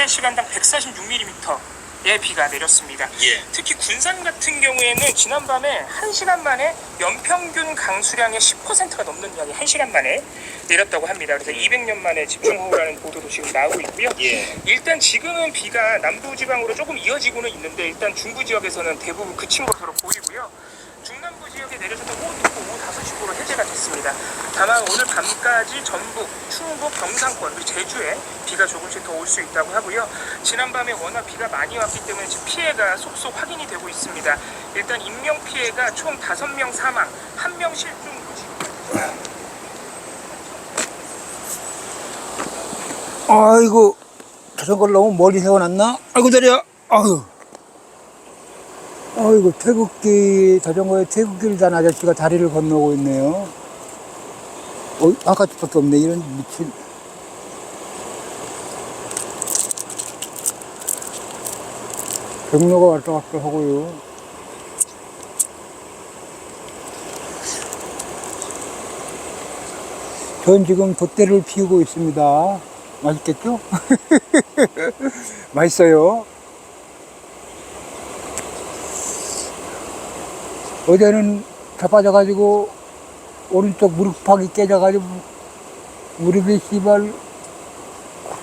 시간당 146mm의 비가 내렸습니다. 예. 특히 군산 같은 경우에는 지난밤에 1시간 만에 연평균 강수량의 10%가 넘는 양이 1시간 만에 내렸다고 합니다. 그래서 200년 만에 집중호우라는 보도도 지금 나오고 있고요. 예. 일단 지금은 비가 남부지방으로 조금 이어지고는 있는데 일단 중부 지역에서는 대부분 그친 것으로 보이고요. 중남부 지역에 내려졌던 호우특보 오후 5시고로 해제가 됐습니다. 다만 오늘 밤까지 전북, 충북, 경상권, 그리고 제주에 비가 조금씩 더 올 수 있다고 하고요. 지난밤에 워낙 비가 많이 왔기 때문에 지금 피해가 속속 확인이 되고 있습니다. 일단 인명피해가 총 5명 사망, 1명 실종으로 지금. 아이고, 자전거를 너무 멀리 세워놨나? 아이고, 다리야. 아이고, 자전거에 태극기를 단 아저씨가 다리를 건너고 있네요. 아까밖에 없네, 이런 미친. 경로가 왔다 갔다 하고요. 전 지금 돛대를 피우고 있습니다. 맛있겠죠? 맛있어요. 어제는 자빠져가지고 오른쪽 무릎팍이 깨져가지고 무릎이 씨발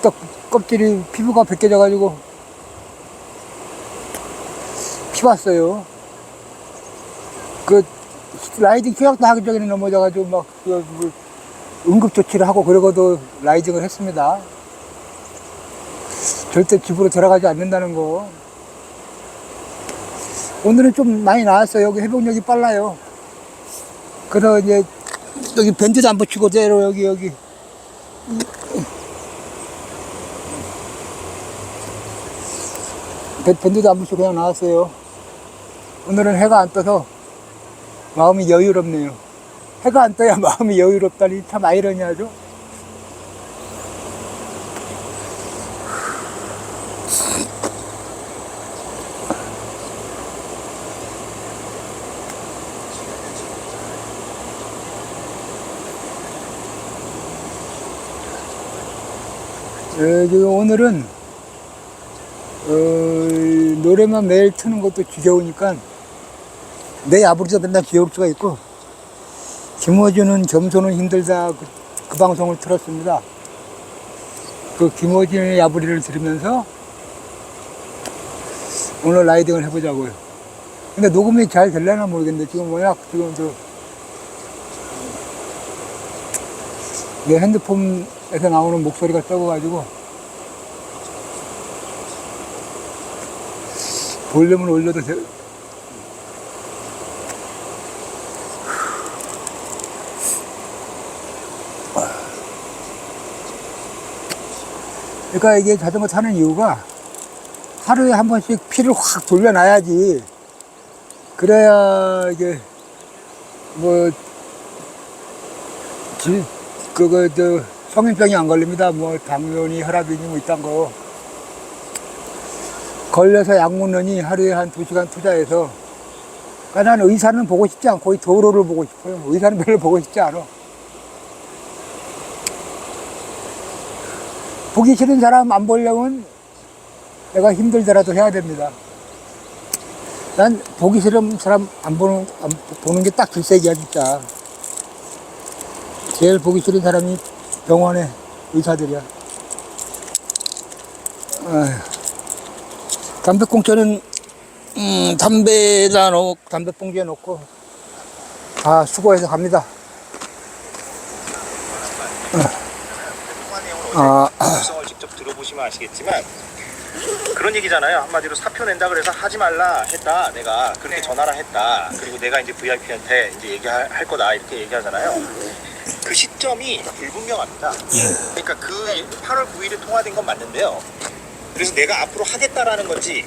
딱 껍질이 피부가 벗겨져가지고 피봤어요. 그 라이딩 휴학도 하기 전에 넘어져가지고 막 응급조치를 하고 그러고도 라이딩을 했습니다. 절대 집으로 들어가지 않는다는 거. 오늘은 좀 많이 나왔어요. 여기 회복력이 빨라요. 그래서 이제 여기 밴드도 안 붙이고 대로 여기 밴드도 안 붙이고 그냥 나왔어요. 오늘은 해가 안 떠서 마음이 여유롭네요. 해가 안 떠야 마음이 여유롭다니 참 아이러니하죠. 지금 오늘은 노래만 매일 트는 것도 지겨우니까 내 야부리도 맨날 귀여울 수가 있고 김어준은 점소는 힘들다 그 방송을 틀었습니다. 그 김어준의 야부리를 들으면서 오늘 라이딩을 해보자고요. 근데 녹음이 잘 될려나 모르겠는데 지금 워낙 지금 내 핸드폰에서 나오는 목소리가 적어가지고 볼륨을 올려도 그러니까 이게 자전거 타는 이유가 하루에 한 번씩 피를 확 돌려놔야지. 그래야 이게 성인병이 안 걸립니다. 당뇨니 혈압이니 이딴 거. 걸려서 약 먹느니 하루에 한 2시간 투자해서. 그러니까 난 의사는 보고 싶지 않고 이 도로를 보고 싶어요. 의사는 별로 보고 싶지 않아. 보기 싫은 사람 안 보려면 내가 힘들더라도 해야 됩니다. 난 보기 싫은 사람 안 보는 게 딱 질색이야, 진짜. 제일 보기 싫은 사람이 병원의 의사들이야. 담배꽁초는, 담배봉지에 놓고 다 수거해서 갑니다. 구성을 직접 들어보시면 아시겠지만 그런 얘기잖아요. 한마디로 사표 낸다 그래서 하지 말라 했다. 내가 그렇게 전화라 했다. 그리고 내가 이제 VIP한테 이제 얘기할 거다 이렇게 얘기하잖아요. 그 시점이 불분명합니다. 그러니까 그 8월 9일에 통화된 건 맞는데요. 그래서 내가 앞으로 하겠다라는 건지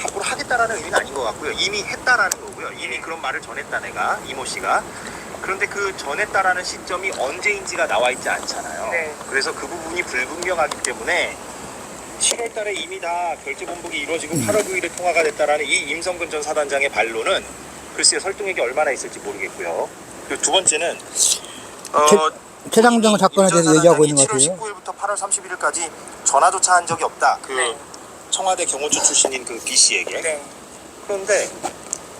앞으로 하겠다라는 의미는 아닌 것 같고요. 이미 했다라는 거고요. 이미 그런 말을 전했다 내가 이모 씨가. 그런데 그 전했다라는 시점이 언제인지가 나와 있지 않잖아요. 네. 그래서 그 부분이 불분명하기 때문에 7월 달에 이미 다 결제 번복이 이루어지고 8월 9일에 통화가 됐다라는 이 임성근 전 사단장의 반론은 글쎄요 설득력이 얼마나 있을지 모르겠고요. 그리고 두 번째는 최장정 사건에 대해서 얘기하고 있는 것 7월 같아요. 19일부터 8월 31일까지 전화조차 한 적이 없다. 그 네. 청와대 경호처 출신인 그 B 씨에게. 네. 그런데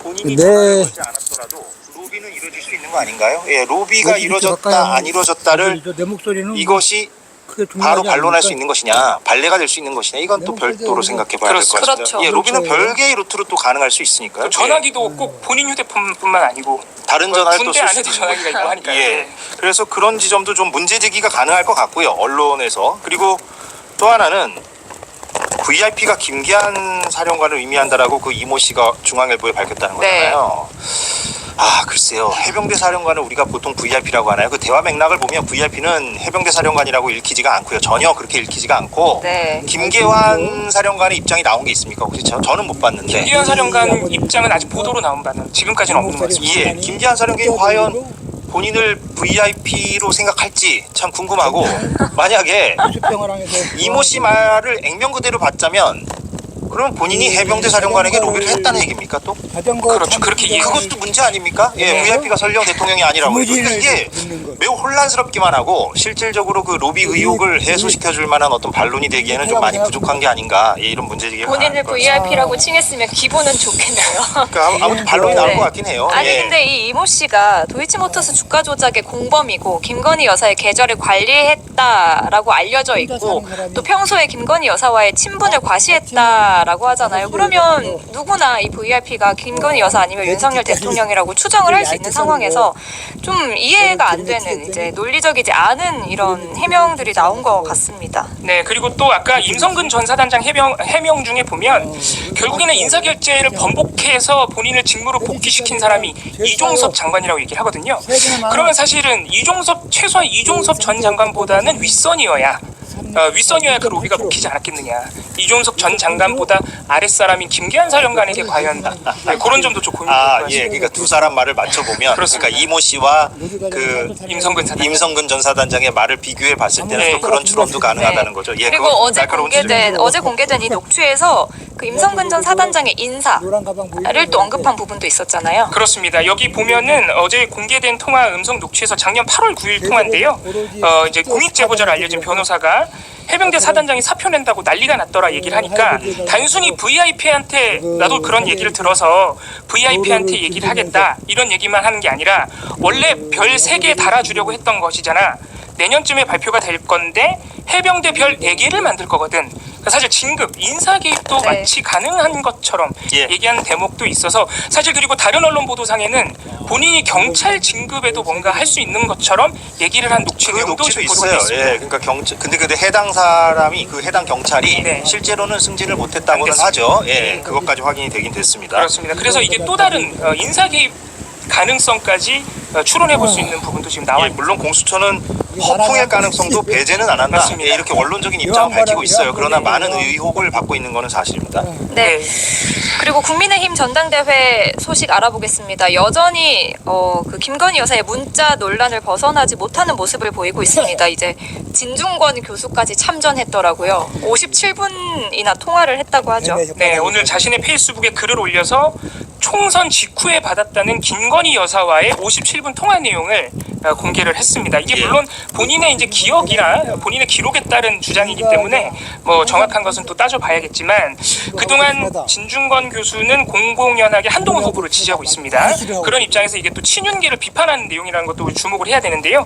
본인이 네. 전화를 걸지 않았더라도 로비는 이루어질 수 있는 거 아닌가요? 예, 로비가 이루어졌다 안 이루어졌다를 내 목소리는 이것이 크게 바로 중요하지 반론할 수 않으니까. 있는 것이냐, 발레가 될 수 있는 것이냐, 이건 또 네, 별도로 그렇죠. 생각해 봐야 될 것 같습니다. 그렇죠. 예, 로비는 그렇죠. 별개의 루트로 또 가능할 수 있으니까요. 또 전화기도 꼭 본인 휴대폰뿐만 아니고 다른 전화를 또 군대 쓸 안에도 수도 전화기가 있는 있고 거니까요. 하니까요. 예. 그래서 그런 지점도 좀 문제 제기가 가능할 것 같고요. 언론에서. 그리고 또 하나는 VIP가 김기한 사령관을 의미한다라고 그 이모 씨가 중앙일보에 밝혔다는 네. 거잖아요. 아, 글쎄요. 해병대 사령관을 우리가 보통 VIP라고 하나요? 그 대화 맥락을 보면 VIP는 해병대 사령관이라고 읽히지가 않고요. 전혀 그렇게 읽히지가 않고 네. 김계환 사령관의 입장이 나온 게 있습니까? 혹시 저는 못 봤는데. 김기현 사령관 입장은 아직 보도로 나온 바는 지금까지는 없는 것 같습니다. 예, 김기한 사령관이 과연 본인을 VIP로 생각할지 참 궁금하고 만약에 이모 씨 말을 액면 그대로 받자면 그럼 본인이 해병대 사령관에게 로비를 했다는 얘기입니까 또? 그렇죠. 그렇게 이해가 그것도 문제 아닙니까? 예, 네. VIP가 설령 대통령이 아니라고 해도 김어준을 이게 듣는 거. 매우 혼란스럽기만 하고 실질적으로 그 로비 의혹을 해소시켜 줄 만한 어떤 반론이 되기에는 좀 많이 부족한 게 아닌가, 예, 이런 문제제기가 본인을 가능할 것 같습니다. VIP라고 칭했으면 기분은 좋겠네요. 그러니까 아무튼 반론이 나올 네. 것 같긴 해요. 아니 예. 근데 이 이모 씨가 도이치모터스 주가 조작의 공범이고 김건희 여사의 계좌를 관리했다라고 알려져 있고 또 평소에 김건희 여사와의 친분을 과시했다라고 하잖아요. 그러면 누구나 이 VIP가 김건희 여사 아니면 윤석열 대통령이라고 추정을 할 수 있는 상황에서 좀 이해가 안 되는 이제 논리적이지 않은 이런 해명들이 나온 것 같습니다. 네, 그리고 또 아까 임성근 전 사단장 해명 중에 보면 결국에는 인사결제를 번복해서 본인을 직무로 복귀시킨 사람이 이종섭 장관이라고 얘기를 하거든요. 그러면 사실은 최소한 이종섭 전 장관보다는 윗선이어야 그 로비가 먹히지 않았겠느냐. 이종섭 전 장관보다 아랫사람인 김기한 사령관에게 과연 그런 점도 좀 고민이 아, 될것 예, 같습니다. 그러니까 두 사람 말을 맞춰보면, 그렇습니다. 그러니까 이모 씨와 그 임성근 전 사단장의 말을 비교해 봤을 때는 네. 또 그런 추론도 가능하다는 거죠. 예, 그리고 그건 어제 날카로운 공개된 이 녹취에서 그 임성근 전 사단장의 인사를 또 언급한 부분도 있었잖아요. 그렇습니다. 여기 보면은 어제 공개된 통화 음성 녹취에서 작년 8월 9일 통화인데요. 이제 공익 제보자로 알려진 변호사가 해병대 사단장이 사표 낸다고 난리가 났더라 얘기를 하니까 단순히 VIP한테 나도 그런 얘기를 들어서 VIP한테 얘기를 하겠다 이런 얘기만 하는 게 아니라 원래 별 3개 달아주려고 했던 것이잖아. 내년쯤에 발표가 될 건데 해병대 별 4개를 만들 거거든. 그러니까 사실 진급, 인사 개입도 네. 마치 가능한 것처럼 예. 얘기하는 대목도 있어서 사실 그리고 다른 언론 보도상에는 본인이 경찰 진급에도 뭔가 할 수 있는 것처럼 얘기를 한 녹취 그 내용도 녹취도 지금 보도가 있어요. 있습니다. 예, 그러니까 근데 해당 사람이 그 해당 경찰이 네. 실제로는 승진을 안 못했다고는 됐습니다. 하죠. 예, 그것까지 확인이 되긴 됐습니다. 그렇습니다. 그래서 이게 또 다른 인사 개입 가능성까지 추론해 볼 수 있는 부분도 지금 나와 예, 있고 물론 공수처는 허풍일 가능성도 배제는 안 한다. 맞습니다. 예, 이렇게 원론적인 입장을 밝히고 있어요. 그러나 많은 의혹을 받고 있는 것은 사실입니다. 네. 그리고 국민의힘 전당대회 소식 알아보겠습니다. 여전히 그 김건희 여사의 문자 논란을 벗어나지 못하는 모습을 보이고 있습니다. 이제 진중권 교수까지 참전했더라고요. 57분이나 통화를 했다고 하죠. 네, 오늘 자신의 페이스북에 글을 올려서 총선 직후에 받았다는 김건희 여사와의 57분 통화 내용을 공개를 했습니다. 이게 예. 물론 본인의 이제 기억이나 본인의 기록에 따른 주장이기 때문에 뭐 정확한 것은 또 따져봐야겠지만 그동안 진중권 교수는 공공연하게 한동훈 후보를 지지하고 있습니다. 그런 입장에서 이게 또 친윤계를 비판하는 내용이라는 것도 주목을 해야 되는데요.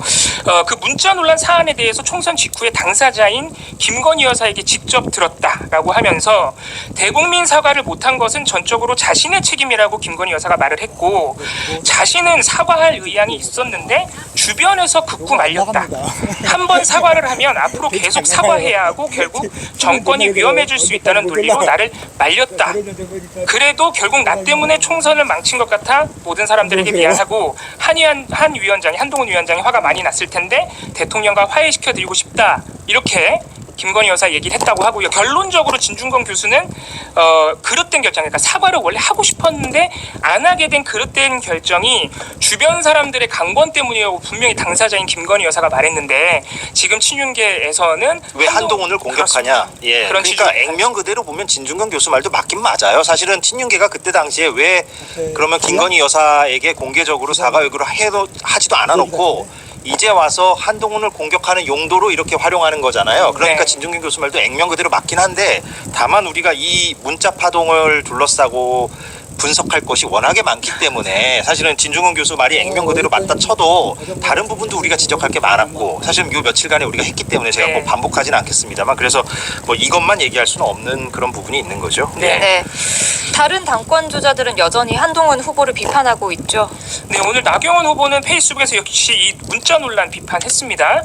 그 문자 논란 사안에 대해서 총선 직후에 당사자인 김건희 여사에게 직접 들었다라고 하면서 대국민 사과를 못한 것은 전적으로 자신의 책임이라고 김건희 여사가 말을 했고 자신은 사과할 의향이 있었는데 주변에서 극구 말렸다. 한 번 사과를 하면 앞으로 계속 사과해야 하고 결국 정권이 위험해질 수 있다는 논리로 나를 말렸다. 그래도 결국 나 때문에 총선을 망친 것 같아 모든 사람들에게 미안하고 한동훈 위원장이 화가 많이 났을 텐데 대통령과 화해시켜드리고 싶다. 이렇게 김건희 여사 얘기를 했다고 하고요. 결론적으로 진중권 교수는 그릇된 결정, 그러니까 사과를 원래 하고 싶었는데 안 하게 된 그릇된 결정이 주변 사람들의 강권 때문이라고 분명히 당사자인 김건희 여사가 말했는데 지금 친윤계에서는 왜 한동훈을 공격하냐? 예, 그런 그러니까 취지로 액면 그대로 보면 진중권 교수 말도 맞긴 맞아요. 사실은 친윤계가 그때 당시에 왜 그러면 김건희 여사에게 공개적으로 사과 요구를 하지도 않아 놓고 이제 와서 한동훈을 공격하는 용도로 이렇게 활용하는 거잖아요. 그러니까 네. 진중균 교수 말도 액면 그대로 맞긴 한데 다만 우리가 이 문자 파동을 둘러싸고 분석할 것이 워낙에 많기 때문에 사실은 진중근 교수 말이 액면 그대로 맞다 쳐도 다른 부분도 우리가 지적할 게 많았고 사실은 요 며칠간에 우리가 했기 때문에 제가 네. 뭐 반복하지는 않겠습니다만 그래서 뭐 이것만 얘기할 수는 없는 그런 부분이 있는 거죠. 네. 네. 다른 당권 주자들은 여전히 한동훈 후보를 비판하고 있죠. 네, 오늘 나경원 후보는 페이스북에서 역시 이 문자 논란 비판했습니다.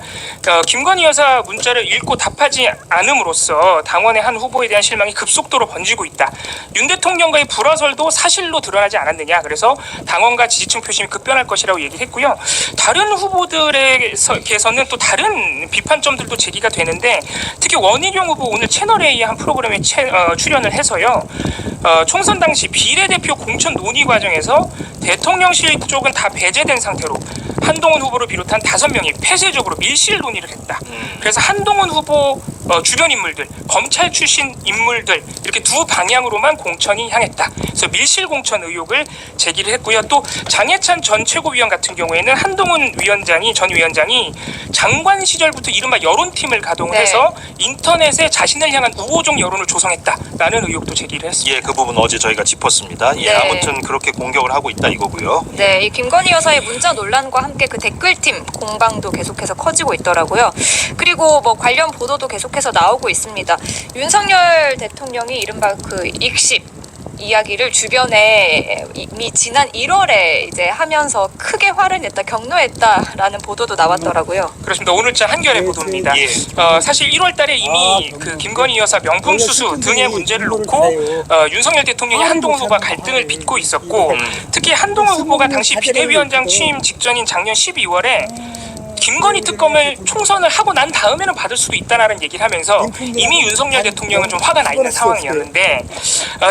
김건희 여사 문자를 읽고 답하지 않음으로써 당원의 한 후보에 대한 실망이 급속도로 번지고 있다. 윤 대통령과의 불화설도 사실로 드러나지 않았느냐. 그래서 당원과 지지층 표심이 급변할 것이라고 얘기했고요. 다른 후보들에게서는 또 다른 비판점들도 제기가 되는데 특히 원희룡 후보 오늘 채널A의 한 프로그램에 출연을 해서요. 총선 당시 비례대표 공천 논의 과정에서 대통령실 쪽은 다 배제된 상태로 한동훈 후보를 비롯한 5명이 폐쇄적으로 밀실 논의를 했다. 그래서 한동훈 후보 주변 인물들, 검찰 출신 인물들 이렇게 두 방향으로만 공천이 향했다. 그래서 밀실 공천 의혹을 제기를 했고요. 또 장해찬 전 최고위원 같은 경우에는 한동훈 전 위원장이 장관 시절부터 이른바 여론팀을 가동을 네. 해서 인터넷에 자신을 향한 우호적 여론을 조성했다라는 의혹도 제기를 했습니다. 예, 그 부분 어제 저희가 짚었습니다. 예, 네. 아무튼 그렇게 공격을 하고 있다 이거고요. 네, 이 김건희 여사의 문자 논란과 함께 그 댓글팀 공방도 계속해서 커지고 있더라고요. 그리고 뭐 관련 보도도 계속해서 나오고 있습니다. 윤석열 대통령이 이른바 그 익십 이야기를 주변에 이미 지난 1월에 이제 하면서 크게 화를 냈다, 격노했다라는 보도도 나왔더라고요. 그렇습니다. 오늘자 한겨레 보도입니다. 예. 사실 1월달에 이미 그 김건희 여사 명품 수수 등의 문제를 놓고 윤석열 대통령이 한동훈 후보와 갈등을 빚고 있었고 특히 한동훈 후보가 당시 비대위원장 취임 직전인 작년 12월에 김건희 특검을 총선을 하고 난 다음에는 받을 수도 있다라는 얘기를 하면서 이미 윤석열 대통령은 좀 화가 나 있는 상황이었는데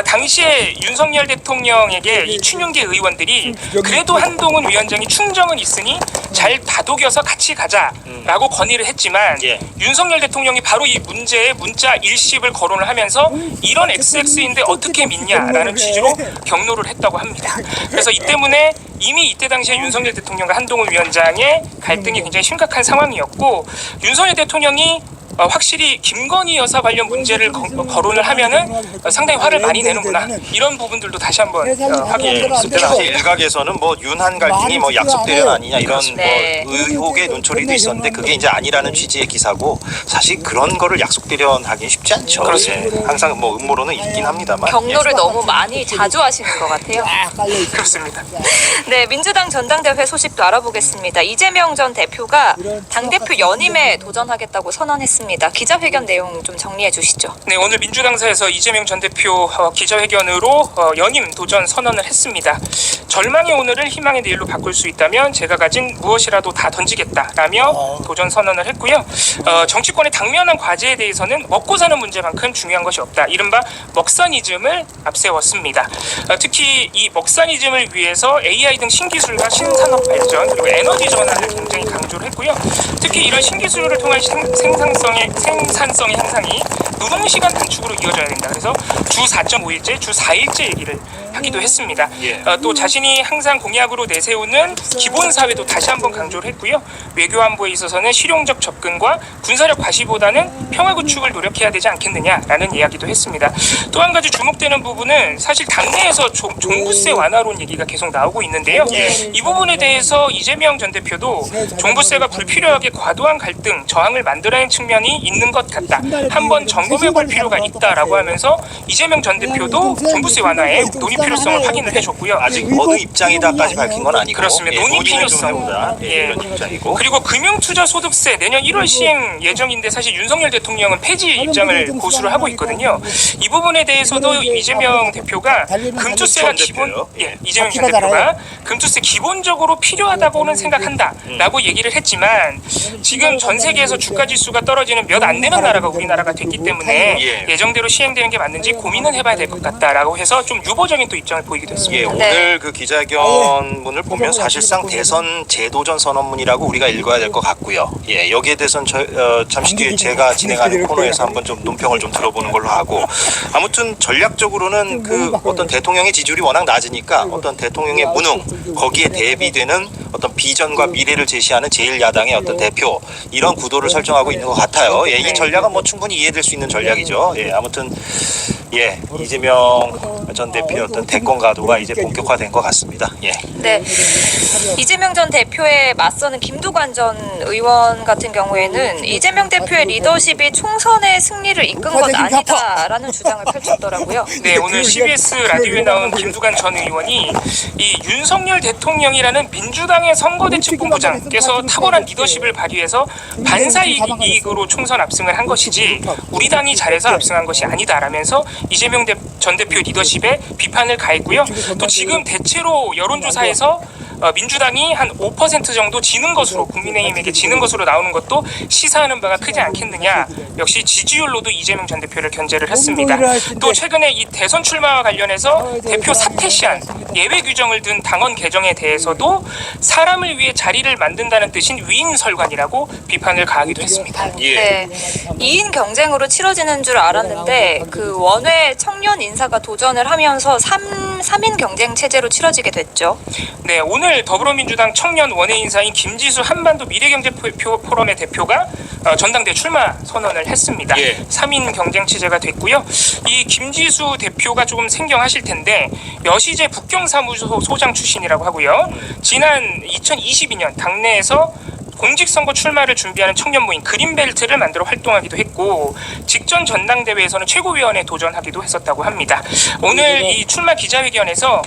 당시에 윤석열 대통령에게 이 춘윤계 의원들이 그래도 한동훈 위원장이 충정은 있으니 잘 다독여서 같이 가자라고 건의를 했지만 예. 윤석열 대통령이 바로 이 문제에 문자 일십을 거론을 하면서 이런 XX인데 어떻게 믿냐라는 취지로 격노를 했다고 합니다. 그래서 이 때문에 이미 이때 당시에 윤석열 대통령과 한동훈 위원장의 갈등이 굉장히 심각한 상황이었고 윤석열 대통령이 확실히 김건희 여사 관련 문제를 거론을 하면은 상당히 화를 많이 내는구나 이런 부분들도 다시 한번 확인해 예, 보겠습니다. 그때 당시 일각에서는 뭐 윤한 갈등이 뭐 약속 대련 아니냐 이런 네. 뭐 의혹의 논초리도 있었는데 그게 이제 아니라는 취지의 기사고 사실 그런 거를 약속 대련하기 쉽지 않죠. 그렇습니다. 예, 항상 뭐 음모론은 있긴 합니다만. 격노를 너무 많이 자주 하시는 것 같아요. 그렇습니다. 네, 민주당 전당대회 소식도 알아보겠습니다. 이재명 전 대표가 당대표 연임에 도전하겠다고 선언했습니다. 기자회견 내용 좀 정리해 주시죠. 네, 오늘 민주당사에서 이재명 전 대표 기자회견으로 연임 도전 선언을 했습니다. 절망의 오늘을 희망의 내일로 바꿀 수 있다면 제가 가진 무엇이라도 다 던지겠다라며 도전 선언을 했고요. 정치권의 당면한 과제에 대해서는 먹고 사는 문제만큼 중요한 것이 없다. 이른바 먹사니즘을 앞세웠습니다. 특히 이 먹사니즘을 위해서 AI 등 신기술과 신산업 발전 그리고 에너지 전환을 굉장히 강조를 했고요. 특히 이런 신기술을 통한 생산성의 향상이 노동시간 단축으로 이어져야 된다. 그래서 주 4.5일제, 주 4일제 얘기를 하기도 했습니다. 예. 또 자신이 항상 공약으로 내세우는 기본사회도 다시 한번 강조를 했고요. 외교안보에 있어서는 실용적 접근과 군사력 과시보다는 평화 구축을 노력해야 되지 않겠느냐라는 이야기도 했습니다. 또 한 가지 주목되는 부분은 사실 당내에서 종부세 완화론 얘기가 계속 나오고 있는데요. 이 부분에 대해서 이재명 전 대표도 종부세가 불필요하게 과도한 갈등, 저항을 만들어낸 측면이 있는 것 같다. 한번 점검해 볼 필요가 있다라고 하면서 이재명 전 대표도 종부세 완화의 논의 필요성을 확인을 해줬고요. 아직 어느 입장이다까지 밝힌 건 아니고 그렇습니다. 예, 논의 논의를 좀 필요성. 해보자 예. 이런 입장이고 그리고 금융투자소득세 내년 1월 시행 예정인데 사실 윤석열 대통령은 폐지 입장을 고수를 하고 있거든요. 이 부분에 대해서도 이재명 대표가 금투세가 기본 이재명 전 대표가 금투세 기본적으로 필요하다고는 생각한다라고 얘기를 했지만 지금 전 세계에서 주가 지수가 떨어진 10월까지는 몇 안 되는 나라가 우리나라가 됐기 때문에 예. 예정대로 시행되는 게 맞는지 고민은 해봐야 될 것 같다라고 해서 좀 유보적인 또 입장을 보이기도 예, 했습니다. 오늘 그 기자회견문을 보면 사실상 대선 재도전 선언문이라고 우리가 읽어야 될 것 같고요. 예, 여기에 대해서는 잠시 뒤에 제가 진행하는 코너에서 한번 좀 논평을 좀 들어보는 걸로 하고, 아무튼 전략적으로는 그 어떤 대통령의 지지율이 워낙 낮으니까 어떤 대통령의 무능, 거기에 대비되는 어떤 비전과 미래를 제시하는 제1야당의 어떤 대표, 이런 구도를 설정하고 있는 것 같아요. 예, 이 전략은 뭐 충분히 이해될 수 있는 전략이죠. 예, 아무튼 예, 이재명 전 대표의 어떤 대권 가도가 이제 본격화된 것 같습니다. 예. 네. 이재명 전 대표에 맞서는 김두관 전 의원 같은 경우에는 이재명 대표의 리더십이 총선의 승리를 이끈 것 아니다라는 주장을 펼쳤더라고요. 네, 오늘 CBS 라디오에 나온 김두관 전 의원이 이 윤석열 대통령이라는 민주당의 선거대책본부장께서 탁월한 리더십을 발휘해서 반사이익으로 총선 압승을 한 것이지 우리 당이 잘해서 압승한 것이 아니다라면서 이재명 전 대표 리더십에 비판을 가했고요. 또 지금 대체로 여론조사에서 민주당이 한 5% 정도 지는 것으로, 국민의힘에게 지는 것으로 나오는 것도 시사하는 바가 크지 않겠느냐. 역시 지지율로도 이재명 전 대표를 견제를 했습니다. 또 최근에 이 대선 출마와 관련해서 대표 사퇴 시한, 예외 규정을 둔 당원 개정에 대해서도 사람을 위해 자리를 만든다는 뜻인 위인설관이라고 비판을 가하기도 했습니다. 예. 네. 2인 경쟁으로 치러지는 줄 알았는데 그 원외 청년 인사가 도전을 하면서 3인 경쟁 체제로 치러지게 됐죠. 네, 오늘 더불어민주당 청년 원외 인사인 김지수 한반도 미래경제포럼의 대표가 전당대 출마 선언을 했습니다. 예. 3인 경쟁 체제가 됐고요. 이 김지수 대표가 조금 생경하실 텐데 여시제 북경사무소 소장 출신이라고 하고요. 지난 2022년 당내에서 공직선거 출마를 준비하는 청년 모임 그린벨트를 만들어 활동하기도 했고, 직전 전당대회에서는 최고위원에 도전하기도 했었다고 합니다. 오늘 이 출마 기자회견에서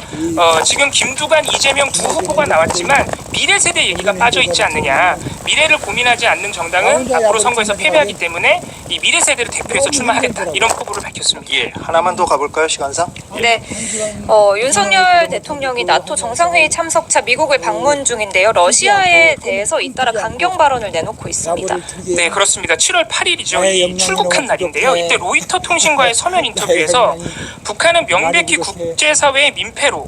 지금 김두관, 이재명 두 후보가 나왔지만 미래 세대 얘기가 빠져 있지 않느냐. 미래를 고민하지 않는 정당은 앞으로 선거에서 패배하기 때문에 이 미래 세대를 대표해서 출마하겠다, 이런 포부를 밝혔습니다. 예, 하나만 더 가볼까요, 시간상? 네, 윤석열 대통령이 나토 정상회의 참석차 미국을 방문 중인데요. 러시아에 대해서 잇따라 강경 발언을 내놓고 있습니다. 네, 그렇습니다. 7월 8일이죠. 이 출국한 날인데요. 이때 로이터 통신과의 서면 인터뷰에서 북한은 명백히 국제사회의 민폐로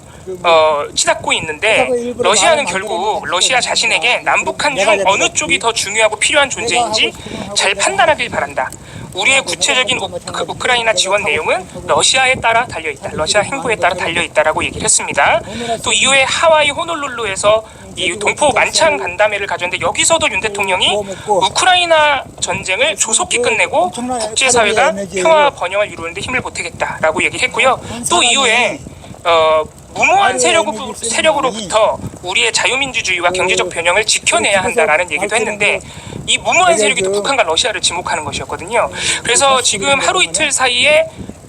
치닫고 있는데 러시아는 결국 러시아 자신에게 남북한 중 어느 쪽이 더 중요하고 필요한 존재인지 잘 판단하길 바란다. 우리의 구체적인 우크라이나 지원 내용은 러시아에 따라 달려있다. 러시아 행보에 따라 달려있다라고 얘기를 했습니다. 또 이후에 하와이 호놀룰루에서 이 동포 만찬 간담회를 가졌는데 여기서도 윤 대통령이 우크라이나 전쟁을 조속히 끝내고 국제사회가 평화 번영을 이루는데 힘을 보태겠다라고 얘기를 했고요. 또 이후에 무모한 세력으로부터 우리의 자유민주주의와 경제적 변형을 지켜내야 한다라는 얘기도 했는데 이 무모한 세력이 또 북한과 러시아를 지목하는 것이었거든요. 그래서 지금 하루 이틀 사이에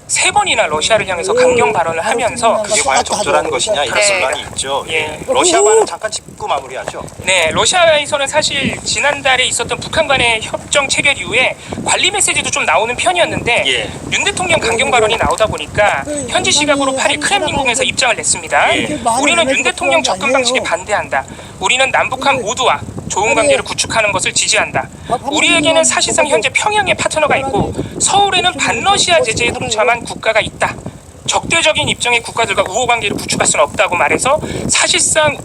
3번이나 러시아를 향해서 강경 발언을 하면서 그게 과연 적절한 것이냐, 이런 그렇습니다. 논란이 있죠. 예. 예. 러시아와는 잠깐 짚고 마무리하죠. 네, 러시아에서는 사실 지난달에 있었던 북한 간의 협정 체결 이후에 관리 메시지도 좀 나오는 편이었는데 예. 윤 대통령 강경 발언이 나오다 보니까 현지 시각으로 8일 크렘린궁에서 입장을 냈습니다. 예. 우리는 윤 대통령 접근 방식에 반대한다. 우리는 남북한 모두와 좋은 관계를 구축하는 것을 지지한다. 우리에게는 사실상 현재 평양에 파트너가 있고 서울에는 반러시아 제재에 동참한 국가가 있다. 적대적인 입장의 국가들과 우호 관계를 구축할 수는 없다고 말해서 사실상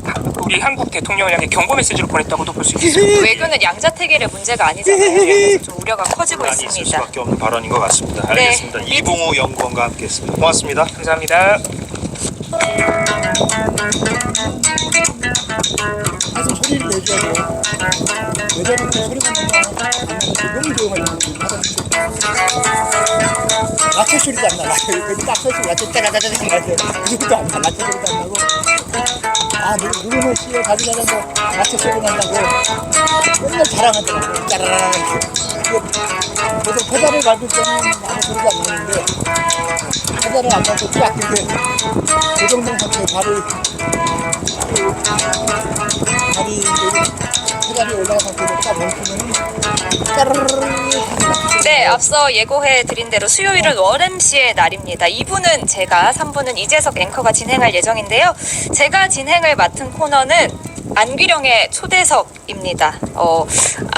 우리 한국 대통령을 향해 경고 메시지를 보냈다고도 볼 수 있습니다. 외교는 양자택일의 문제가 아니잖아요. 그래서 좀 우려가 커지고 논란이 있을 있습니다. 수밖에 없는 발언인 것 같습니다. 네. 알겠습니다. 이봉우 연구원과 함께했습니다. 고맙습니다. 감사합니다. 가서 소리를 내줘야 돼요. 여자는 소리가 너무 조용하게 라켓 소리도 안 나. 여기 딱 소리 라켓 따라다다다 나죠. 그것도 안 나. 라켓 소리도 안 나고. 아, 누구는 씨에 가져가서 라켓 소리 난다고 맨날 자랑하더라고요. 따라라라. 그래서 페달을 밟을 때는 아무 소리가 안 나는데 페달을 안 밟고 쫙 이렇게 고정된 상태에 페달이 올라간 상태로 딱 멈추면 따르르르. 네, 앞서 예고해 드린 대로 수요일은 월MC의 날입니다. 2부는 제가, 3부는 이재석 앵커가 진행할 예정인데요. 제가 진행을 맡은 코너는 안규령의 초대석입니다.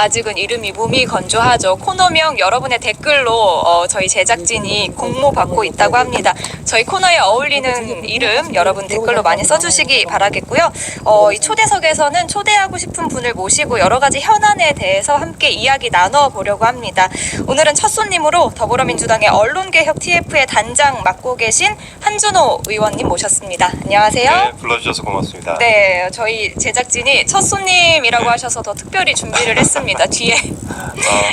아직은 이름이 몸이 건조하죠. 코너명 여러분의 댓글로 저희 제작진이 공모받고 있다고 합니다. 저희 코너에 어울리는 이름 여러분 댓글로 많이 써주시기 바라겠고요. 이 초대석에서는 초대하고 싶은 분을 모시고 여러 가지 현안에 대해서 함께 이야기 나눠보려고 합니다. 오늘은 첫 손님으로 더불어민주당의 언론개혁 TF의 단장 맡고 계신 한준호 의원님 모셨습니다. 안녕하세요. 네, 불러주셔서 고맙습니다. 네, 저희 제작진이 첫 손님이라고 하셔서 더 특별히 준비를 했습니다. 뒤에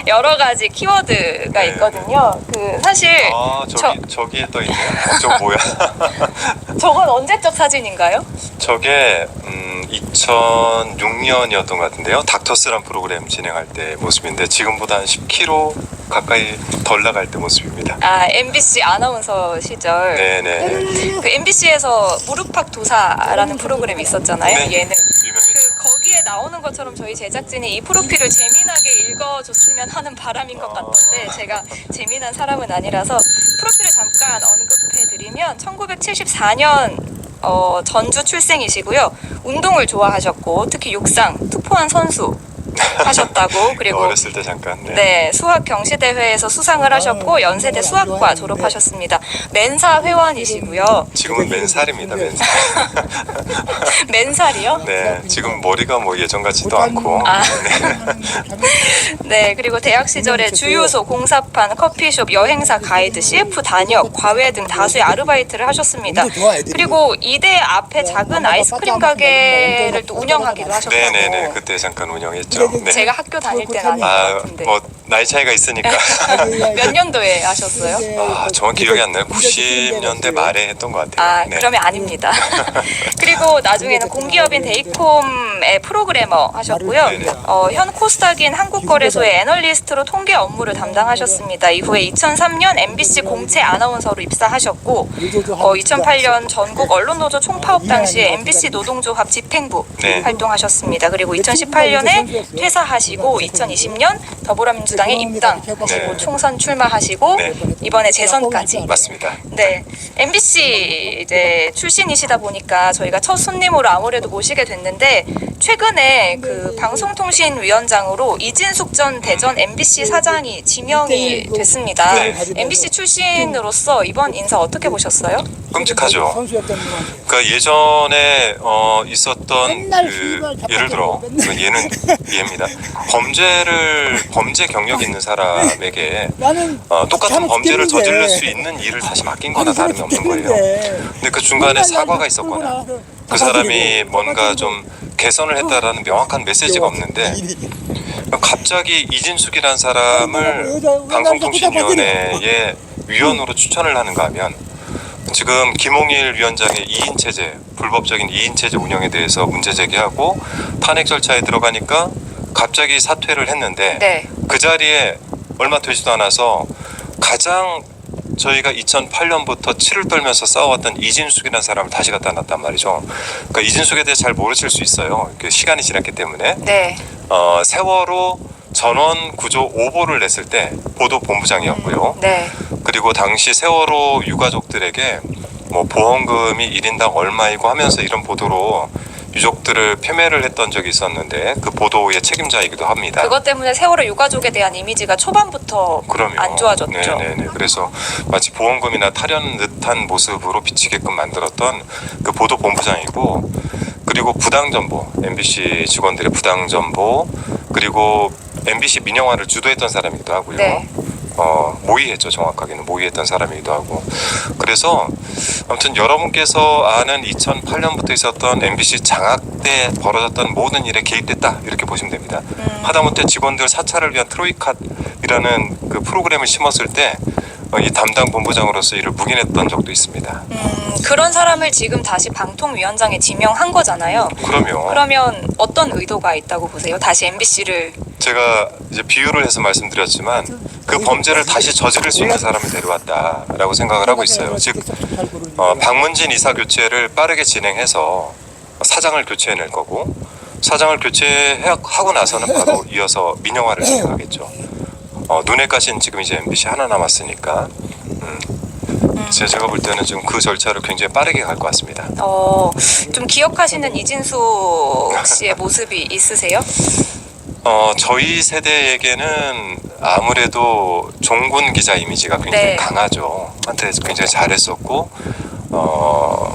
여러 가지 키워드가 있거든요. 그 사실 저기에 떠 있네요. 저거 뭐야? 저건 언제적 사진인가요? 저게 2006년이었던 것 같은데요. 닥터스란 프로그램 진행할 때 모습인데 지금보다 한 10kg 가까이 덜 나갈 때 모습입니다. 아, MBC 아나운서 시절. 네네. 그 MBC에서 무릎팍 도사라는 프로그램이 있었잖아요. 네. 예능. 유명했죠. 거기에 나오는 것처럼 저희 제작진이 이 프로필을 재미나게 읽어줬으면 하는 바람인 것 같던데 제가 재미난 사람은 아니라서 프로필을 잠깐 언급해드리면 1974년 전주 출생이시고요. 운동을 좋아하셨고 특히 육상, 투포한 선수 하셨다고 그리고 어렸을 때 잠깐. 네, 수학 경시대회에서 수상을 하셨고 연세대 수학과 졸업하셨습니다. 멘사 회원이시고요. 지금은 맨살입니다. 맨살. 맨살이요? 네, 지금 머리가 뭐 예전 같지도 않고. 아. 네, 그리고 대학 시절에 주유소, 공사판, 커피숍, 여행사 가이드, CF 단역, 과외 등 다수의 아르바이트를 하셨습니다. 그리고 이대 앞에 작은 아이스크림 가게를 또 운영하기도 하셨다고. 네네네, 그때 잠깐 운영했죠. 네. 제가 학교 다닐 때는 아닌 것 같은데. 뭐 나이 차이가 있으니까. 몇 년도에 하셨어요? 정확히 기억이 안 나요. 90년대 말에 했던 것 같아요. 아, 네. 그러면 아닙니다. 그리고 나중에는 공기업인 데이콤의 프로그래머 하셨고요. 네네. 현 코스닥인 한국거래소의 애널리스트로 통계 업무를 담당하셨습니다. 이후에 2003년 MBC 공채 아나운서로 입사하셨고 2008년 전국 언론노조 총파업 당시에 MBC 노동조합 집행부 네. 활동하셨습니다. 그리고 2018년에 퇴사하시고 2020년 더불어민주당에 입당하시고 네. 총선 출마하시고 네. 이번에 재선까지. 맞습니다. 네, MBC 이제 출신이시다 보니까 저희가 첫 손님으로 아무래도 모시게 됐는데 최근에 그 방송통신위원장으로 이진숙 전 대전 MBC 사장이 지명이 됐습니다. 네. MBC 출신으로서 이번 인사 어떻게 보셨어요? 끔찍하죠. 그러니까 예전에 있었던 그 예를 들어 얘는 얘입니다. 범죄 경력 있는 사람에게 똑같은 범죄를 저지를 수 있는 일을 다시 맡긴거나 다름이 없는 거예요. 근데 그 중간에 사과가 있었거나 그 사람이 뭔가 좀 개선을 했다라는 명확한 메시지가 없는데 갑자기 이진숙이라는 사람을 방송통신위원회의 위원으로 추천을 하는가 하면 지금 김홍일 위원장의 2인 체제, 불법적인 2인 체제 운영에 대해서 문제 제기하고 탄핵 절차에 들어가니까 갑자기 사퇴를 했는데 네. 그 자리에 얼마 되지도 않아서 가장 저희가 2008년부터 치를 떨면서 싸워왔던 이진숙이라는 사람을 다시 갖다 놨단 말이죠. 그러니까 이진숙에 대해 잘 모르실 수 있어요. 시간이 지났기 때문에. 네. 세월호 전원 구조 오보를 냈을 때 보도본부장이었고요. 네. 그리고 당시 세월호 유가족들에게 뭐 보험금이 1인당 얼마이고 하면서 이런 보도로 유족들을 폄훼를 했던 적이 있었는데 그 보도의 책임자이기도 합니다. 그것 때문에 세월호 유가족에 대한 이미지가 초반부터 그럼요. 안 좋아졌죠. 네네네. 그래서 마치 보험금이나 타려는 듯한 모습으로 비치게끔 만들었던 그 보도 본부장이고, 그리고 부당정보, MBC 직원들의 부당정보, 그리고 MBC 민영화를 주도했던 사람이기도 하고요. 네. 모의했죠. 정확하게는 모의했던 사람이기도 하고. 그래서 아무튼 여러분께서 아는 2008년부터 있었던 MBC 장악 때 벌어졌던 모든 일에 개입됐다, 이렇게 보시면 됩니다. 하다못해 직원들 사찰을 위한 트로이카이라는 그 프로그램을 심었을 때 이 담당 본부장으로서 이를 묵인했던 적도 있습니다. 그런 사람을 지금 다시 방통위원장에 지명한 거잖아요. 그럼요. 그러면 어떤 의도가 있다고 보세요? 다시 MBC를 제가 이제 비유를 해서 말씀드렸지만 그 범죄를 다시 저지를 수 있는 사람을 데려왔다라고 생각을 하고 있어요. 즉 박문진 이사 교체를 빠르게 진행해서 사장을 교체해낼 거고, 사장을 교체하고 나서는 바로 이어서 민영화를 진행하겠죠. 눈에 가신 지금 이제 MBC 하나 남았으니까 제가 볼 때는 지금 그 절차를 굉장히 빠르게 갈 것 같습니다. 좀 기억하시는 이진숙 씨의 모습이 있으세요? 저희 세대에게는 아무래도 종군 기자 이미지가 굉장히 네. 강하죠. 한때 굉장히 잘했었고,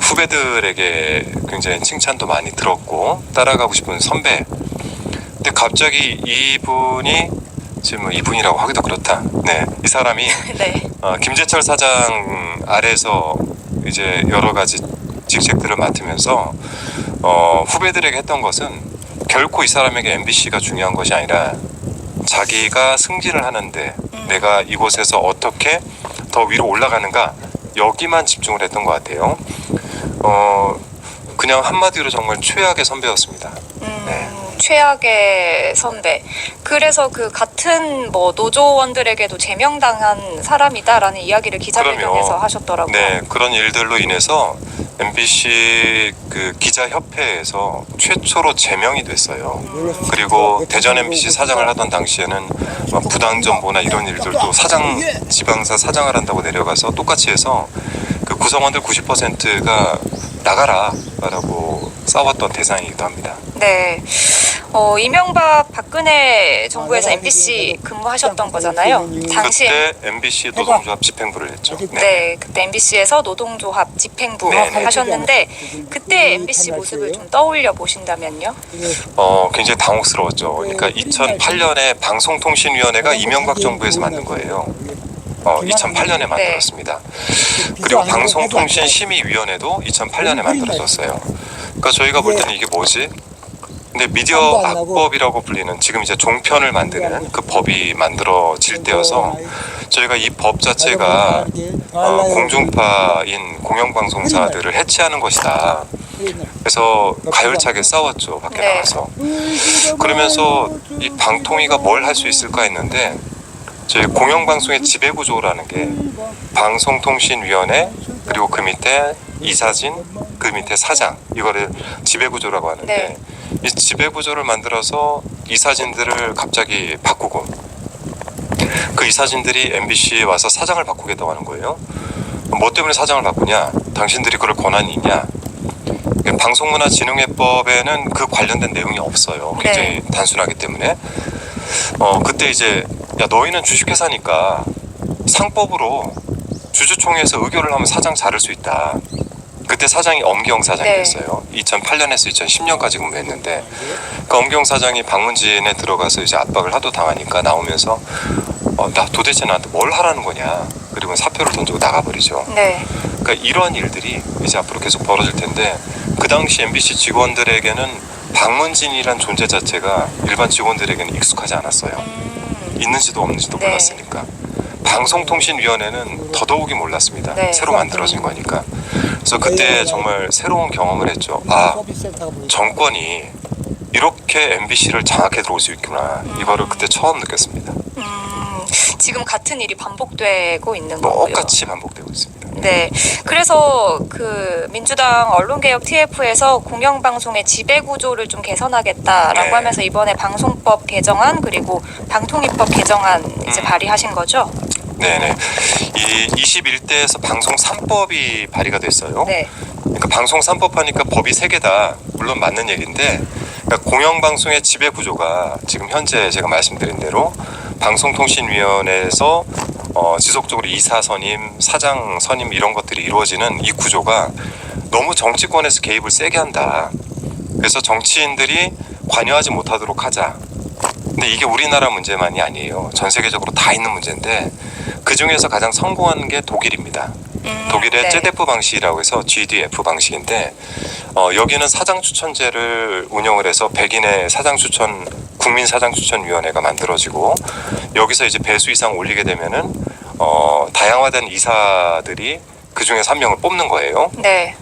후배들에게 굉장히 칭찬도 많이 들었고, 따라가고 싶은 선배. 근데 갑자기 이분이, 지금 이분이라고 하기도 그렇다. 네. 이 사람이, 네. 김재철 사장 아래에서 이제 여러 가지 직책들을 맡으면서, 후배들에게 했던 것은 결코 이 사람에게 MBC가 중요한 것이 아니라 자기가 승진을 하는데 내가 이곳에서 어떻게 더 위로 올라가는가 여기만 집중을 했던 것 같아요. 그냥 한마디로 정말 최악의 선배였습니다. 네. 최악의 선배. 그래서 그 같은 뭐 노조원들에게도 제명당한 사람이다라는 이야기를 기자회견에서 그럼요. 하셨더라고요. 네, 그런 일들로 인해서 MBC 그 기자협회에서 최초로 제명이 됐어요. 그리고 대전 MBC 사장을 하던 당시에는 부당 정보나 이런 일들도 지방사 사장을 한다고 내려가서 똑같이 해서 그 구성원들 90%가 나가라라고 싸웠던 대상이기도 합니다. 네. 이명박 박근혜 정부에서 MBC 근무하셨던 거잖아요. 당시에 그때 MBC 노동조합 집행부를 했죠. 네, 그때 MBC에서 노동조합 집행부 네네. 하셨는데 그때 MBC 모습을 좀 떠올려 보신다면요? 굉장히 당혹스러웠죠. 그러니까 2008년에 방송통신위원회가 이명박 정부에서 만든 거예요. 2008년에 만들었습니다. 그리고 방송통신심의위원회도 2008년에 만들어졌어요. 그러니까 저희가 볼 때는 이게 뭐지? 근데 미디어 악법이라고 불리는 지금 이제 종편을 만드는 그 법이 만들어질 때여서 저희가 이 법 자체가 공중파인 공영방송사들을 해체하는 것이다. 그래서 가열차게 싸웠죠. 밖에 네. 나가서. 그러면서 이 방통위가 뭘 할 수 있을까 했는데 저희 공영방송의 지배구조라는 게 방송통신위원회 그리고 그 밑에 이사진 그 밑에 사장 이거를 지배구조라고 하는데 네. 이 지배구조를 만들어서 이사진들을 갑자기 바꾸고 그 이사진들이 MBC에 와서 사장을 바꾸겠다고 하는 거예요. 뭐 때문에 사장을 바꾸냐? 당신들이 그럴 권한이 있냐? 방송문화진흥회법에는 그 관련된 내용이 없어요. 굉장히 단순하기 때문에 그때 이제 야 너희는 주식회사니까 상법으로 주주총회에서 의결을 하면 사장 자를 수 있다. 그때 사장이 엄경 사장이었어요. 2008년에서 2010년까지 근무했는데 그 엄경 사장이 방문진에 들어가서 이제 압박을 하도 당하니까 나오면서 나 도대체 나한테 뭘 하라는 거냐. 그리고 사표를 던지고 나가버리죠. 네. 그러니까 이런 일들이 이제 앞으로 계속 벌어질 텐데 그 당시 MBC 직원들에게는 방문진이란 존재 자체가 일반 직원들에게는 익숙하지 않았어요. 있는지도 없는지도 네. 몰랐으니까. 방송통신위원회는 더더욱이 몰랐습니다. 네. 새로 만들어진 거니까. 그래서 그때 정말 새로운 경험을 했죠. 정권이 이렇게 MBC를 장악해 들어올 수 있구나. 이거를 그때 처음 느꼈습니다. 지금 같은 일이 반복되고 있는 거고요. 똑같이 반복되고 있습니다. 네. 그래서 그 민주당 언론개혁 TF에서 공영방송의 지배구조를 좀 개선하겠다라고 네. 하면서 이번에 방송법 개정안 그리고 방통위법 개정안 이제 발의하신 거죠? 네네. 이 21대에서 방송 3법이 발의가 됐어요. 네. 그러니까 방송 3법 하니까 법이 3개다. 물론 맞는 얘기인데 그러니까 공영방송의 지배 구조가 지금 현재 제가 말씀드린 대로 방송통신위원회에서 지속적으로 이사 선임, 사장 선임 이런 것들이 이루어지는 이 구조가 너무 정치권에서 개입을 세게 한다. 그래서 정치인들이 관여하지 못하도록 하자. 근데 이게 우리나라 문제만이 아니에요. 전 세계적으로 다 있는 문제인데 그 중에서 가장 성공한 게 독일입니다. 독일의 네. 제데프 방식이라고 해서 GDF 방식인데 여기는 사장 추천제를 운영을 해서 백인의 사장 추천 국민 사장 추천위원회가 만들어지고 여기서 이제 배수 이상 올리게 되면은 다양화된 이사들이 그 중에 3명을 뽑는 거예요. 네.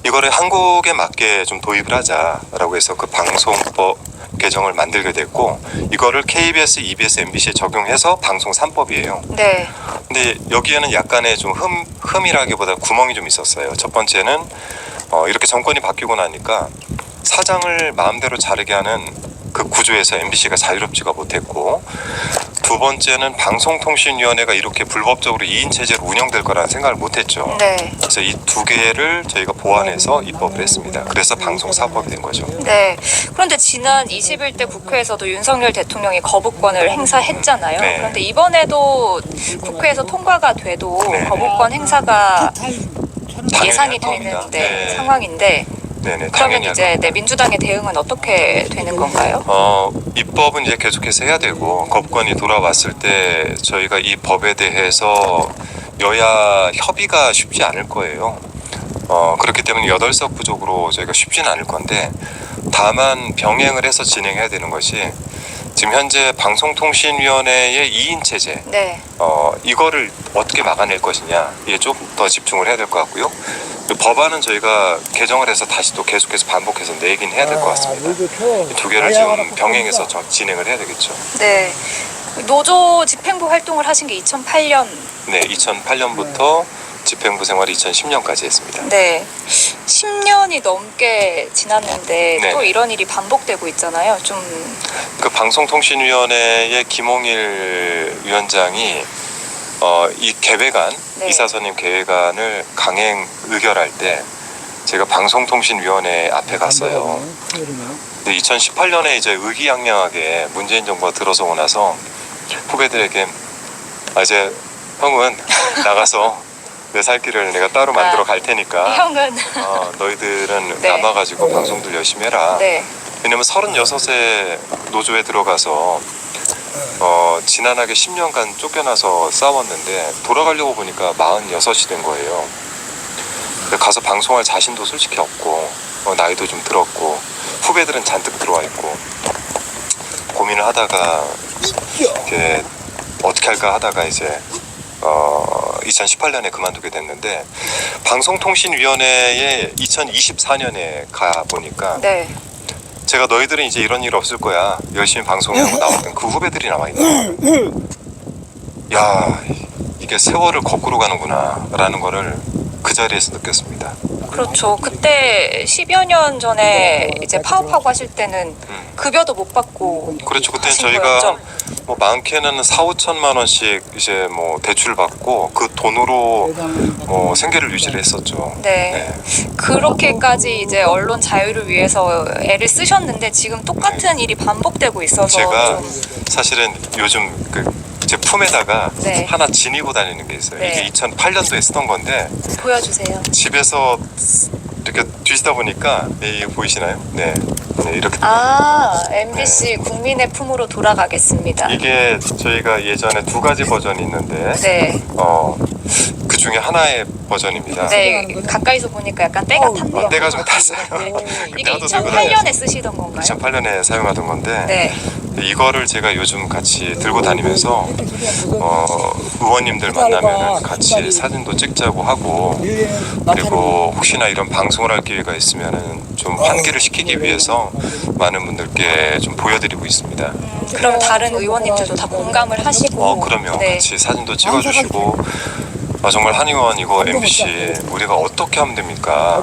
이거를 한국에 맞게 좀 도입을 하자라고 해서 그 방송법 개정을 만들게 됐고 이거를 KBS, EBS, MBC에 적용해서 방송 3법이에요. 네. 근데 여기에는 약간의 좀 흠이라기보다 구멍이 좀 있었어요. 첫 번째는 이렇게 정권이 바뀌고 나니까 사장을 마음대로 자르게 하는 그 구조에서 MBC가 자유롭지가 못했고 두 번째는 방송통신위원회가 이렇게 불법적으로 2인 체제로 운영될 거라는 생각을 못했죠. 네. 그래서 이 두 개를 저희가 보완해서 입법을 했습니다. 그래서 방송사법이 된 거죠. 네. 그런데 지난 21대 국회에서도 윤석열 대통령이 거부권을 행사했잖아요. 네. 그런데 이번에도 국회에서 통과가 돼도 네. 거부권 행사가 예상이 당연히 할 되는 겁니다. 네. 상황인데 네네, 그러면 당연히 할 이제 겁니다. 민주당의 대응은 어떻게 되는 건가요? 입법은 이제 계속해서 해야 되고 거부권이 돌아왔을 때 저희가 이 법에 대해서 여야 협의가 쉽지 않을 거예요. 그렇기 때문에 8석 부족으로 저희가 쉽지는 않을 건데 다만 병행을 해서 진행해야 되는 것이 지금 현재 방송통신위원회의 2인 체제 네. 이거를 어떻게 막아낼 것이냐 이게 좀 더 집중을 해야 될 것 같고요. 법안은 저희가 개정을 해서 다시 또 계속해서 반복해서 내긴 해야 될 것 같습니다. 이 두 개를 지금 병행해서 진행을 해야 되겠죠. 네. 노조 집행부 활동을 하신 게 2008년. 네, 2008년부터 집행부 생활 2010년까지 했습니다. 네. 10년이 넘게 지났는데 네. 또 이런 일이 반복되고 있잖아요. 좀 그 방송통신위원회의 김홍일 위원장이 이 계획안 네. 이사선임 계획안을 강행 의결할 때 제가 방송통신위원회 앞에 갔어요. 근데 2018년에 이제 의기양양하게 문재인 정부가 들어서고 나서 후배들에게 이제 형은 나가서 내 살 길을 내가 따로 만들어 갈 테니까 형은 너희들은 네. 남아가지고 방송들 열심히 해라. 네. 왜냐면 36에 노조에 들어가서 지난하게 10년간 쫓겨나서 싸웠는데 돌아가려고 보니까 46이 된 거예요. 가서 방송할 자신도 솔직히 없고 나이도 좀 들었고 후배들은 잔뜩 들어와 있고 고민을 하다가 이렇게 어떻게 할까 하다가 이제 2018년에 그만두게 됐는데 방송통신위원회에 2024년에 가 보니까 네. 제가 너희들은 이제 이런 일 없을 거야 열심히 방송하고 나왔던 그 후배들이 남아있는 거예요. 야 이게 세월을 거꾸로 가는구나 라는 거를 그 자리에서 느꼈습니다. 그렇죠. 그때 10여 년 전에 이제 파업하고 하실 때는 급여도 못 받고 그렇죠. 그때는 하신 저희가 거였죠? 뭐 많게는 4,5천만 원씩 이제 뭐 대출을 받고 그 돈으로 뭐 생계를 유지를 했었죠. 네. 그렇게까지 이제 언론 자유를 위해서 애를 쓰셨는데 지금 똑같은 일이 반복되고 있어서 제가 좀 사실은 요즘 제 품에다가 네. 하나 지니고 다니는 게 있어요. 네. 이게 2008년도에 쓰던 건데 보여주세요. 집에서 이렇게 뒤지다 보니까 이거 보이시나요? 네, 이렇게 MBC 국민의 품으로 돌아가겠습니다. 이게 저희가 예전에 2가지 버전이 있는데 네. 그 중에 하나의 버전입니다. 네. 가까이서 보니까 약간 때가 탔네요. 때가 좀 탔어요. 이게 나도 들고 2008년에 쓰시던 건가요? 2008년에 사용하던 건데 네. 이거를 제가 요즘 같이 들고 다니면서 의원님들 만나면 같이 사진도 찍자고 하고 그리고 혹시나 이런 방송을 할 기회가 있으면은 좀 환기를 시키기 위해서 많은 분들께 좀 보여드리고 있습니다. 그럼 다른 의원님들도 다 공감을 하시고 그럼요. 네. 같이 사진도 찍어주시고 정말 한 의원 이거 MBC 우리가 어떻게 하면 됩니까?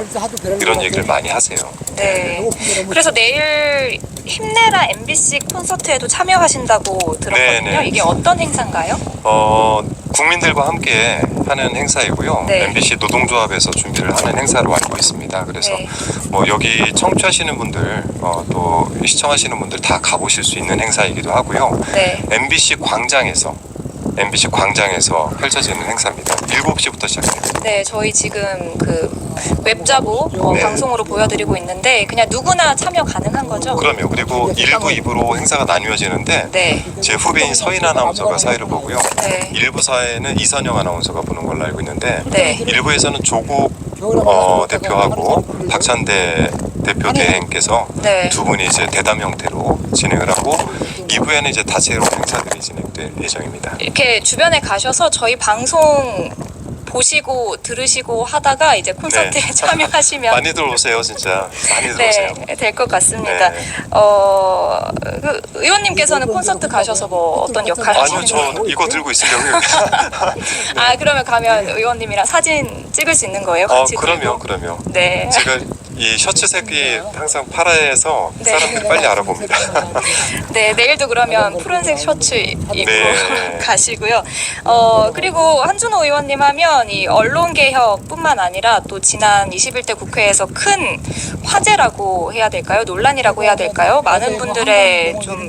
이런 얘기를 많이 하세요. 네. 그래서 내일 힘내라 MBC 콘서트에도 참여하신다고 들었거든요. 네네. 이게 어떤 행사인가요? 국민들과 함께 하는 행사이고요. 네. MBC 노동조합에서 준비를 하는 행사로 알고 있습니다. 그래서 네. 뭐 여기 청취하시는 분들 또 시청하시는 분들 다 가보실 수 있는 행사이기도 하고요. 네. MBC 광장에서 펼쳐지는 행사입니다. 7시부터 시작합니다. 네, 저희 지금 그 웹자보 네. 방송으로 보여드리고 있는데 그냥 누구나 참여 가능한 거죠? 그럼요. 그리고 1부, 2부로 행사가 나뉘어지는데 네. 제 후배인 서인 아나운서가 사회를 보고요. 네. 1부 사회는 이선영 아나운서가 보는 걸로 알고 있는데 네. 1부에서는 조국 대표하고 박찬대 대표 대행께서 네. 두 분이 이제 대담 형태로 진행을 하고 2부에는 이제 다채로운 행사들이 진행될 예정입니다. 이렇게 주변에 가셔서 저희 방송 보시고 들으시고 하다가 이제 콘서트에 네. 참여하시면 많이들 오세요, 진짜. 많이들 오세요. 네, 될 것 같습니다. 네. 그 의원님께서는 콘서트 가셔서 뭐 어떤 역할 아니요, 하시는 저 거예요? 이거 들고 있으려고요. 그러면 가면 의원님이랑 사진 찍을 수 있는 거예요? 같이 그럼요, 들고? 그럼요. 네. 제가 이 셔츠 색이 항상 파라에서 네. 사람들이 빨리 알아봅니다. 네, 내일도 그러면 푸른색 셔츠 입고 네. 가시고요. 그리고 한준호 의원님 하면 이 언론 개혁뿐만 아니라 또 지난 21대 국회에서 큰 화제라고 해야 될까요? 논란이라고 해야 될까요? 많은 분들의 좀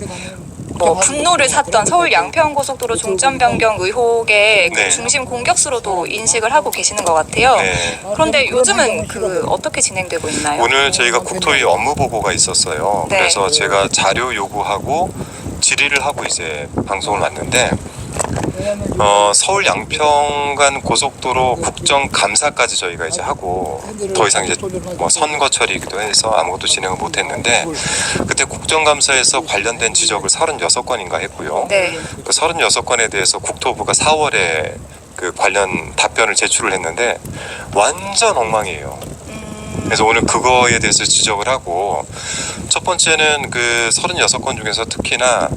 분노를 샀던 서울 양평고속도로 종점 변경 의혹의 그 네. 중심 공격수로도 인식을 하고 계시는 것 같아요. 네. 그런데 요즘은 그 어떻게 진행되고 있나요? 오늘 저희가 국토위 업무 보고가 있었어요. 네. 그래서 제가 자료 요구하고 질의를 하고 이제 방송을 왔는데 서울 양평간 고속도로 국정감사까지 저희가 이제 하고 더 이상 이제 뭐 선거철이기도 해서 아무것도 진행을 못했는데 그때 국정감사에서 관련된 지적을 36건인가 했고요. 네. 그 36건에 대해서 국토부가 4월에 그 관련 답변을 제출을 했는데 완전 엉망이에요. 그래서 오늘 그거에 대해서 지적을 하고 첫 번째는 그 36건 중에서 특히나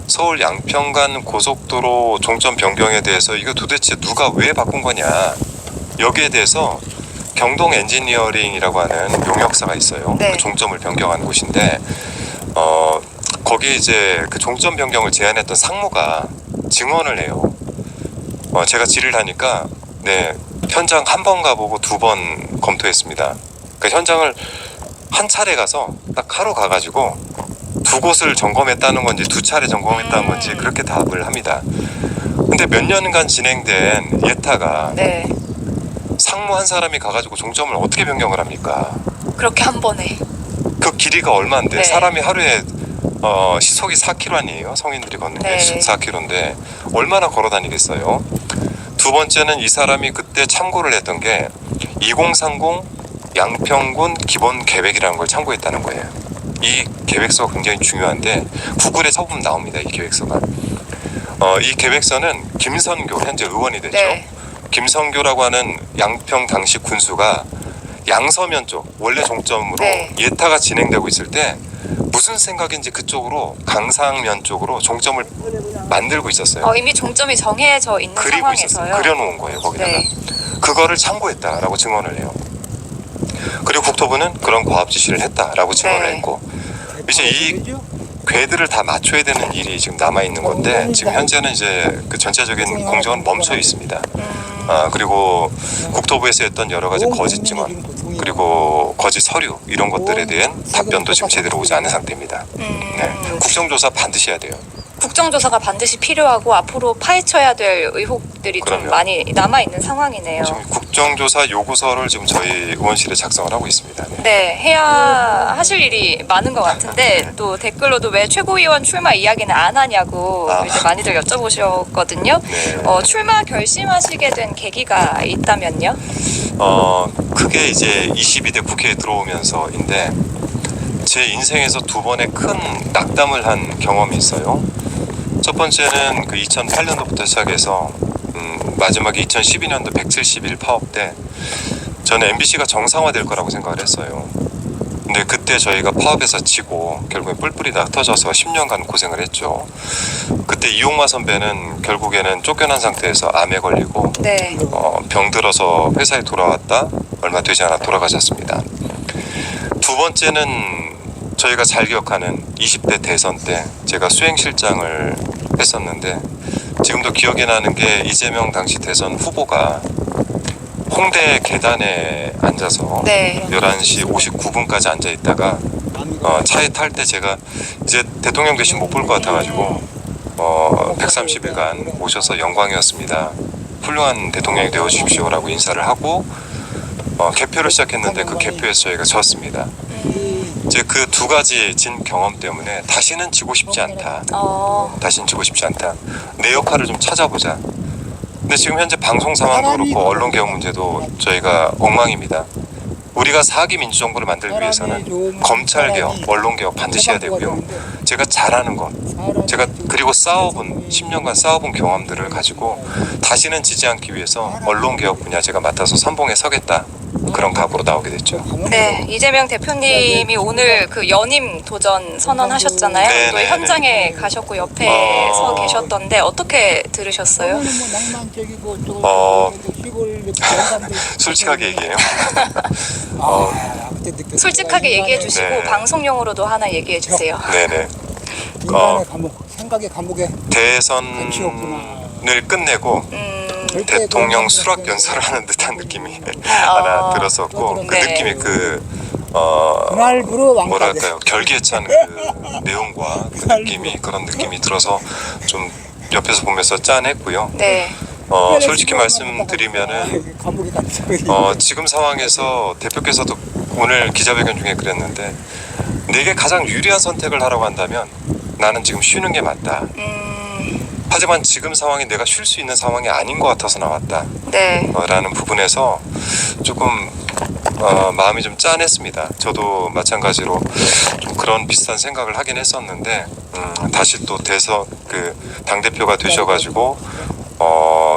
서울 양평간 고속도로 종점 변경에 대해서 이거 도대체 누가 왜 바꾼 거냐 여기에 대해서 경동 엔지니어링이라고 하는 용역사가 있어요. 네. 그 종점을 변경한 곳인데 거기에 이제 그 종점 변경을 제안했던 상무가 증언을 해요. 제가 질의를 하니까 네 현장 한 번 가보고 2번 검토했습니다. 그러니까 현장을 한 차례 가서 딱 하루 가가지고 2곳을 점검했다는 건지 2차례 점검했다는 건지 그렇게 답을 합니다. 근데 몇 년간 진행된 예타가 네. 상무 한 사람이 가가지고 종점을 어떻게 변경을 합니까? 그렇게 한 번에. 그 길이가 얼마인데 네. 사람이 하루에 시속이 4km 아니에요? 성인들이 걷는 게 네. 시속 4km인데 얼마나 걸어 다니겠어요? 두 번째는 이 사람이 그때 참고를 했던 게 2030 양평군 기본 계획이라는 걸 참고했다는 거예요. 이 계획서가 굉장히 중요한데 구글에 쳐보면 나옵니다. 이 계획서가. 이 계획서는 김선교 현재 의원이 됐죠. 네. 김선교라고 하는 양평 당시 군수가 양서면 쪽 원래 종점으로 네. 예타가 진행되고 있을 때 무슨 생각인지 그쪽으로 강상면 쪽으로 종점을 만들고 있었어요. 이미 종점이 정해져 있는 그리고 있었어요. 상황에서요. 그려놓은 거예요. 거기다가. 네. 그거를 참고했다라고 증언을 해요. 그리고 국토부는 그런 과업 지시를 했다라고 증언을 네. 했고 이제 이 궤들을 다 맞춰야 되는 일이 지금 남아 있는 건데 지금 현재는 이제 그 전체적인 공정은 멈춰 있습니다. 그리고 국토부에서 했던 여러 가지 거짓 증언 그리고 거짓 서류 이런 것들에 대한 답변도 지금 제대로 오지 않은 상태입니다. 네. 국정조사 반드시 해야 돼요. 국정조사가 반드시 필요하고 앞으로 파헤쳐야 될 의혹들이 좀 그럼요. 많이 남아 있는 상황이네요. 지금 국정조사 요구서를 지금 저희 의원실에 작성을 하고 있습니다. 네. 네, 해야 하실 일이 많은 것 같은데 또 댓글로도 왜 최고위원 출마 이야기는 안 하냐고 이제 많이들 여쭤보셨거든요. 네. 출마 결심하시게 된 계기가 있다면요? 그게 이제 22대 국회에 들어오면서인데 제 인생에서 2번의 큰 낙담을 한 경험이 있어요. 첫 번째는 그 2008년도부터 시작해서 마지막에 2012년도 171 파업 때 저는 MBC가 정상화될 거라고 생각을 했어요. 근데 그때 저희가 파업에서 지고 결국에 뿔뿔이 다 터져서 10년간 고생을 했죠. 그때 이용마 선배는 결국에는 쫓겨난 상태에서 암에 걸리고 네. 병들어서 회사에 돌아왔다 얼마 되지 않아 돌아가셨습니다. 두 번째는 저희가 잘 기억하는 20대 대선 때 제가 수행실장을 했었는데 지금도 기억이 나는 게 이재명 당시 대선 후보가 홍대 계단에 앉아서 네. 11시 59분까지 앉아 있다가 차에 탈 때 제가 이제 대통령 대신 못 볼 것 같아가지고 130일간 오셔서 영광이었습니다. 훌륭한 대통령이 되어주십시오라고 인사를 하고 개표를 시작했는데 그 개표에서 저희가 졌습니다. 이제 그 2가지 진 경험 때문에 다시는 지고 싶지 않다. 다시는 지고 싶지 않다. 내 역할을 좀 찾아보자. 근데 지금 현재 방송 상황도 그렇고 언론 개혁 문제도 저희가 엉망입니다. 우리가 4기 민주정부를 만들기 위해서는 검찰 개혁, 언론 개혁 반드시 해야 되고요. 제가 잘하는 것, 제가 그리고 10년간 싸워본 경험들을 가지고 다시는 지지 않기 위해서 언론 개혁 분야 제가 맡아서 선봉에 서겠다. 그런 각오로 나오게 됐죠. 네, 이재명 대표님이 오늘 그 연임 도전 선언하셨잖아요. 네, 또 네, 현장에 가셨고 옆에 서 계셨던데 어떻게 들으셨어요? 솔직하게 얘기해요. 그때 느꼈어요. 솔직하게 얘기해 주시고 네. 방송용으로도 하나 얘기해 주세요. 네네. 인간의 감옥, 생각의 감옥에 대선을 끝내고 절대 대통령 그런 수락 생각이 연설을 하는 듯한 느낌이 하나 들었었고 그 네. 느낌이 그날부로 왕따돼. 뭐랄까요 결기에 찬 그 내용과 그 느낌이 그런 느낌이 들어서 좀 옆에서 보면서 짠했고요. 네. 솔직히 말씀드리면은 감옥에 갇혀. 지금 상황에서 대표께서도 오늘 기자회견 중에 그랬는데 내게 가장 유리한 선택을 하라고 한다면 나는 지금 쉬는 게 맞다. 하지만 지금 상황이 내가 쉴 수 있는 상황이 아닌 것 같아서 나왔다. 네. 라는 부분에서 조금 마음이 좀 짠했습니다. 저도 마찬가지로 좀 그런 비슷한 생각을 하긴 했었는데 다시 또 그 당대표가 되셔가지고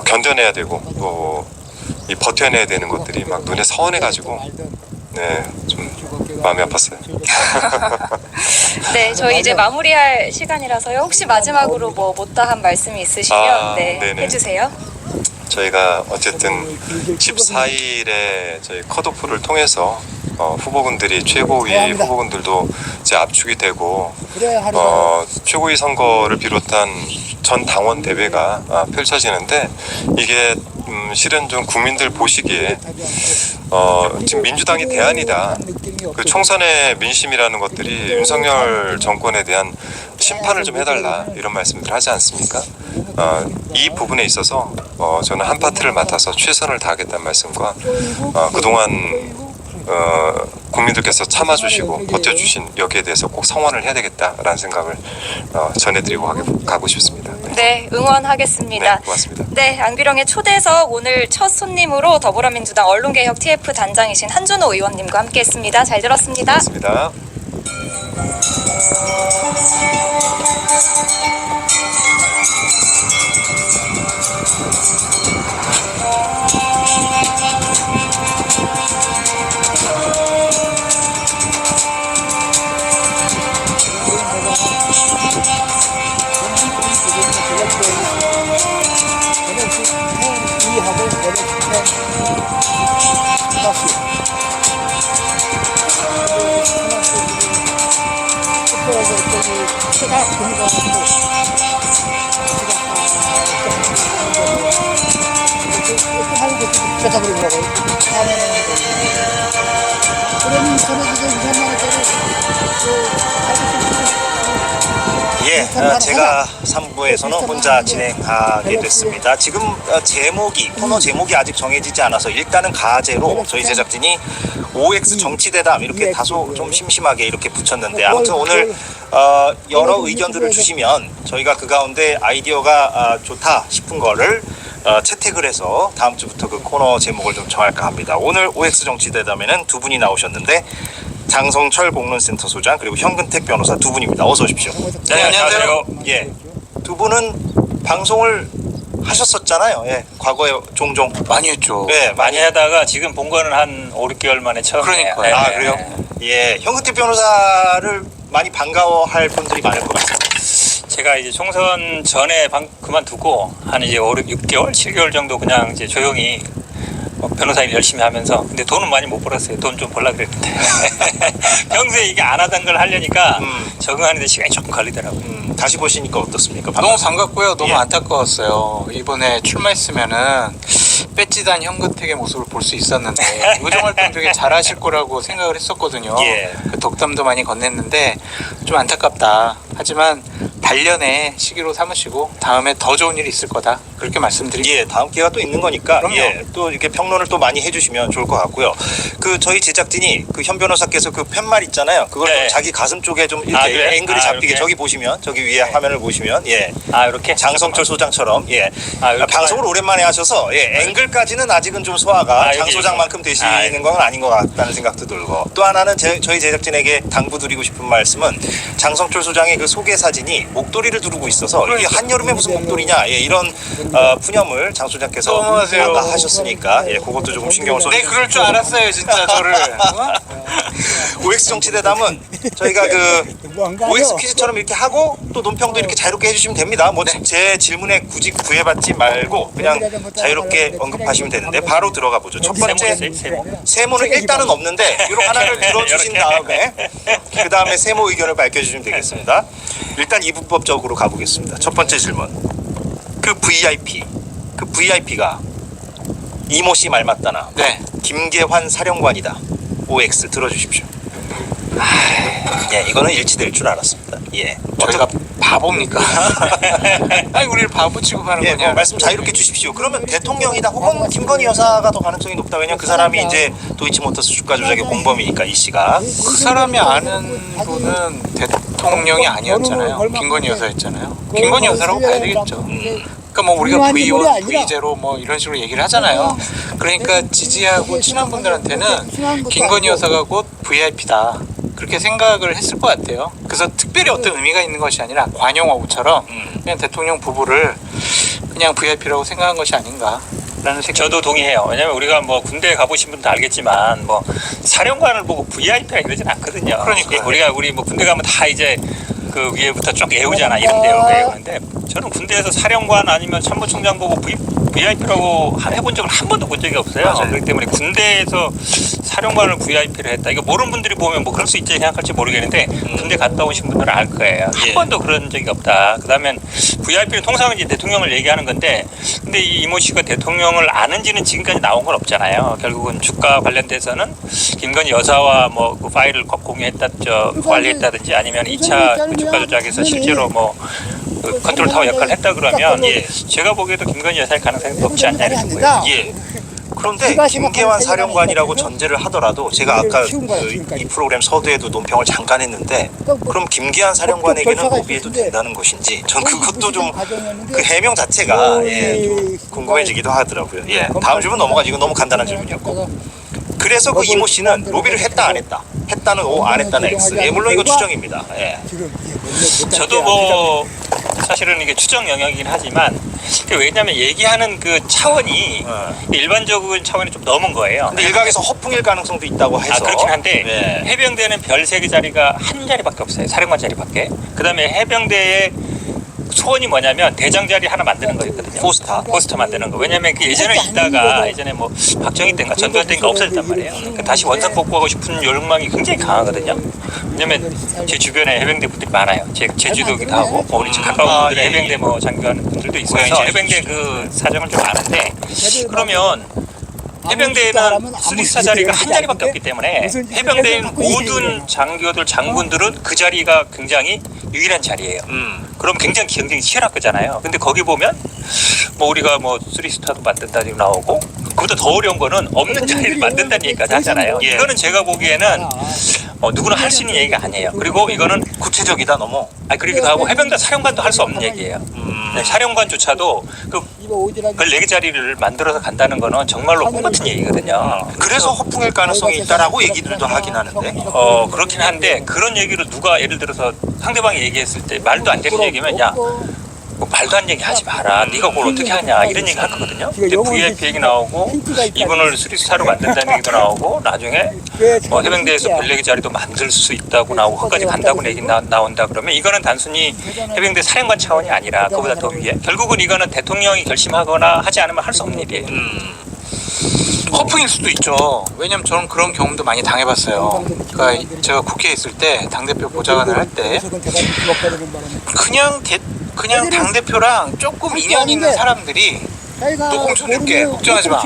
견뎌내야 되고 또 이 버텨내야 되는 것들이 막 눈에 서운해가지고 네, 좀 마음이 아팠어요. 네, 저희 이제 마무리할 시간이라서요. 혹시 마지막으로 뭐 못다한 말씀이 있으시면 네, 네네. 해주세요. 저희가 어쨌든 14일에 저희 컷오프를 통해서 후보군들이 최고위 후보군들도 이제 압축이 되고 그래 하루가 최고위 선거를 비롯한 전 당원 대회가 펼쳐지는데 이게 실은 좀 국민들 보시기에 지금 민주당이 대안이다. 그 총선의 민심이라는 것들이 윤석열 정권에 대한 심판을 좀 해달라 이런 말씀들 하지 않습니까? 이 부분에 있어서 저는 한 파트를 맡아서 최선을 다하겠다는 말씀과 그동안 국민들께서 참아주시고 버텨주신 여기에 대해서 꼭 성원을 해야 되겠다라는 생각을 전해드리고 가고 싶습니다. 네, 응원하겠습니다. 네, 고맙습니다. 네, 안규령의 초대석 오늘 첫 손님으로 더불어민주당 언론개혁 TF 단장이신 한준호 의원님과 함께했습니다. 잘 들었습니다. 고맙습니다. 이하고 예, 제가 3부에서는 혼자 진행하게 됐습니다. 지금 코너 제목이 아직 정해지지 않아서 일단은 가제로 저희 제작진이 OX 정치대담 이렇게 다소 좀 심심하게 이렇게 붙였는데 아무튼 오늘 여러 의견들을 주시면 저희가 그 가운데 아이디어가 좋다 싶은 거를 채택을 해서 다음 주부터 그 코너 제목을 좀 정할까 합니다. 오늘 OX 정치대담에는 두 분이 나오셨는데 장성철 공론센터 소장 그리고 현근택 변호사 두 분입니다. 어서 오십시오. 네, 안녕하세요. 예, 두 분은 방송을 하셨었잖아요. 예, 과거에 종종. 많이 했죠. 예, 많이 하다가 지금 본 거는 한 5, 6개월 만에 처음. 그러니까요. 아, 그래요? 예, 현근택 변호사를 많이 반가워할 분들이 많을 것 같습니다. 제가 이제 총선 전에 그만두고 한 이제 5, 6개월, 7개월 정도 그냥 이제 조용히 변호사 일 열심히 하면서 근데 돈은 많이 못 벌었어요. 돈 좀 벌라 그랬는데 평소에 이게 안 하던 걸 하려니까 적응하는데 시간이 조금 걸리더라고요. 다시 보시니까 어떻습니까? 너무 반갑고요. 너무 예. 안타까웠어요. 이번에 출마했으면은 배지단 현근택의 모습을 볼 수 있었는데 의정활동 되게 잘하실 거라고 생각을 했었거든요. 예. 그 덕담도 많이 건넸는데 좀 안타깝다. 하지만 단련의 시기로 삼으시고 다음에 더 좋은 일이 있을 거다. 그렇게 말씀드립니다. 예, 다음 기회가 또 있는 거니까 그럼요. 예, 또 이렇게 평론을 또 많이 해주시면 좋을 것 같고요. 그 저희 제작진이 그 현 변호사께서 그 팻말 있잖아요. 그걸 네. 좀 자기 가슴 쪽에 좀 이렇게 아, 그래요? 앵글이 아, 잡히게 이렇게? 저기 보시면 저기 위에 화면을 보시면 예, 아, 이렇게? 장성철 소장처럼 예, 이렇게 방송을 오랜만에 하셔서 예, 앵글까지는 아직은 좀 소화가 아, 장 여기 소장만큼 되시는 건 아닌 것 같다는 생각도 들고 또 하나는 저희 제작진에게 당부드리고 싶은 말씀은 장성철 소장의 그 소개 사진이 목도리를 두르고 있어서 이게 한여름에 무슨 목도리냐 예, 이런 푸념을 장 소장께서 너무하세요. 아까 하셨으니까 예, 그것도 조금 신경을 써. 네, 그럴 줄 알았어요, 진짜 저를. OX 정치대담은 저희가 그 뭐한가 OX 퀴즈처럼 이렇게 하고 또 논평도 이렇게 자유롭게 해주시면 됩니다. 뭐 제 질문에 굳이 구애받지 말고 그냥 자유롭게 언급하시면 되는데 바로 들어가 보죠. 첫 번째 세모는 일단은 없는데 이런 하나를 들어주신 다음에 그 다음에 세모 의견을 밝혀주시면 되겠습니다. 일단 이분법적으로 가보겠습니다. 첫 번째 질문. 그 VIP가 이모 씨 말 맞다나 네. 김계환 사령관이다. OX 들어주십시오. 예, 이거는 일치될 줄 알았습니다. 예, 저희가 바보입니까? 아니, 우리를 바보 취급하는 예, 거냐? 뭐 말씀 자유롭게 주십시오. 그러면 대통령이다 혹은 김건희 여사가 더 가능성이 높다. 왜냐면 그 사람이 이제 도이치모터스 주가 조작의 공범이니까 이 씨가. 그 사람이 아는 분은 대통령이 아니었잖아요. 김건희 여사였잖아요. 김건희 여사라고 봐야 되겠죠. 그러니까 뭐 우리가 V1, V0 뭐 이런 식으로 얘기를 하잖아요. 그러니까 지지하고 친한 분들한테는 김건희 여사가 곧 VIP다. 그렇게 생각을 했을 것 같아요. 그래서 특별히 어떤 의미가 있는 것이 아니라 관용어구처럼 그냥 대통령 부부를 그냥 VIP라고 생각한 것이 아닌가라는 생각. 저도 동의해요. 왜냐면 우리가 뭐 군대에 가보신 분도 알겠지만 뭐 사령관을 보고 VIP라 이러진 않거든요. 그러니까요. 우리 뭐 군대 가면 다 이제 그 위에부터 쭉 애우잖아. 이런 데 애우는데 저는 군대에서 사령관 아니면 참모총장 보고 VIP라고 해본 적은 한 번도 본 적이 없어요. 맞아요. 그렇기 때문에 군대에서 사령관을 VIP를 했다. 이거 모르는 분들이 보면 뭐 그럴 수 있지 생각할지 모르겠는데 군대 갔다 오신 분들은 알 거예요. 한 번도 그런 적이 없다. 그다음에 VIP는 통상은 이제 대통령을 얘기하는 건데 근데 이 이모 씨가 대통령을 아는지는 지금까지 나온 건 없잖아요. 결국은 주가 관련돼서는 김건희 여사와 뭐 그 파일을 관리했다든지 아니면 2차 주가 조작에서 실제로 뭐 그 컨트롤 타워 역할을 했다 그러면 제가 보기에도 김건희 여사의 가능성이 높지 않냐 이런 거예요. 예. 그런데 김계환 사령관이라고 전제를 하더라도 제가 아까 이 프로그램 서두에도 논평을 잠깐 했는데 그럼 김계환 사령관에게는 로비해도 된다는 것인지 전 그것도 좀 그 해명 자체가 좀 궁금해지기도 하더라고요. 예. 다음 질문 넘어가지. 이거 너무 간단한 질문이었고. 그래서 그 이모 씨는 로비를 했다 안 했다? 했다는 O, 안 했다는 X. 예, 물론 이거 추정입니다. 예. 저도 뭐 사실은 이게 추정 영역이긴 하지만 왜냐하면 얘기하는 그 차원이 일반적인 차원이 좀 넘은 거예요. 근데 일각에서 허풍일 가능성도 있다고 해서. 그렇긴 한데 예. 해병대는 별 3개 자리가 한 자리밖에 없어요. 사령관 자리밖에. 그다음에 해병대의 소원이 뭐냐면 대장 자리 하나 만드는 거였거든요. 포스터 만드는 거. 왜냐면 그 예전에 있다가 예전에 뭐 박정희 때인가 전두환 때인가 없어졌단 말이에요. 그러니까 다시 원상 복구하고 싶은 욕망이 굉장히 강하거든요. 왜냐면 제 주변에 해병대 분들이 많아요. 제주도기도 하고 뭐 우리 가까운 분들에 해병대 뭐 장교하는 분들도 있어서 해병대 그 사정을 좀 아는데 그러면 해병대에는 3스타 자리가 한 자리밖에 없기 때문에 해병대인 모든 장교들, 장군들은 그 자리가 굉장히 유일한 자리예요. 그럼 굉장히 경쟁이 치열할 거잖아요. 근데 거기 보면 뭐 우리가 뭐 3스타도 만든다 지금 나오고 그보다 더 어려운 거는 없는 자리를 만든다는 얘기까지 하잖아요. 이거는 제가 보기에는 누구나 할 수 있는 얘기가 아니에요. 그리고 이거는 구체적이다 너무. 그러기도 하고 해병대 사령관도 할 수 없는 얘기예요. 사령관조차도 그 14개 자리를 만들어서 간다는 거는 정말로 꿈 같은 얘기거든요. 그래서 허풍일 가능성이 있다라고 얘기들도 하긴 하는데. 그렇긴 한데 그런 얘기를 누가 예를 들어서 상대방이 얘기했을 때 말도 안 되는 얘기면 야 뭐 말도 안 얘기 하지 마라. 네가 그걸 어떻게 하냐 이런 얘기 할 거거든요. 근데 VIP 얘기 나오고 이분을 3스타로 만든다는 얘기도 나오고 나중에 뭐 해병대에서 14개 자리도 만들 수 있다고 나오고 거기까지 간다고 얘기 나온다 그러면 이거는 단순히 해병대 사령관 차원이 아니라 그보다 더 위에 결국은 이거는 대통령이 결심하거나 하지 않으면 할 수 없는 일이에요. 허풍일 수도 있죠. 왜냐면 저는 그런 경험도 많이 당해봤어요. 그러니까 제가 국회에 있을 때 당대표 보좌관을 할 때 그냥 당대표랑 조금 인연 있는 사람들이 너 공천 줄게 걱정하지 마.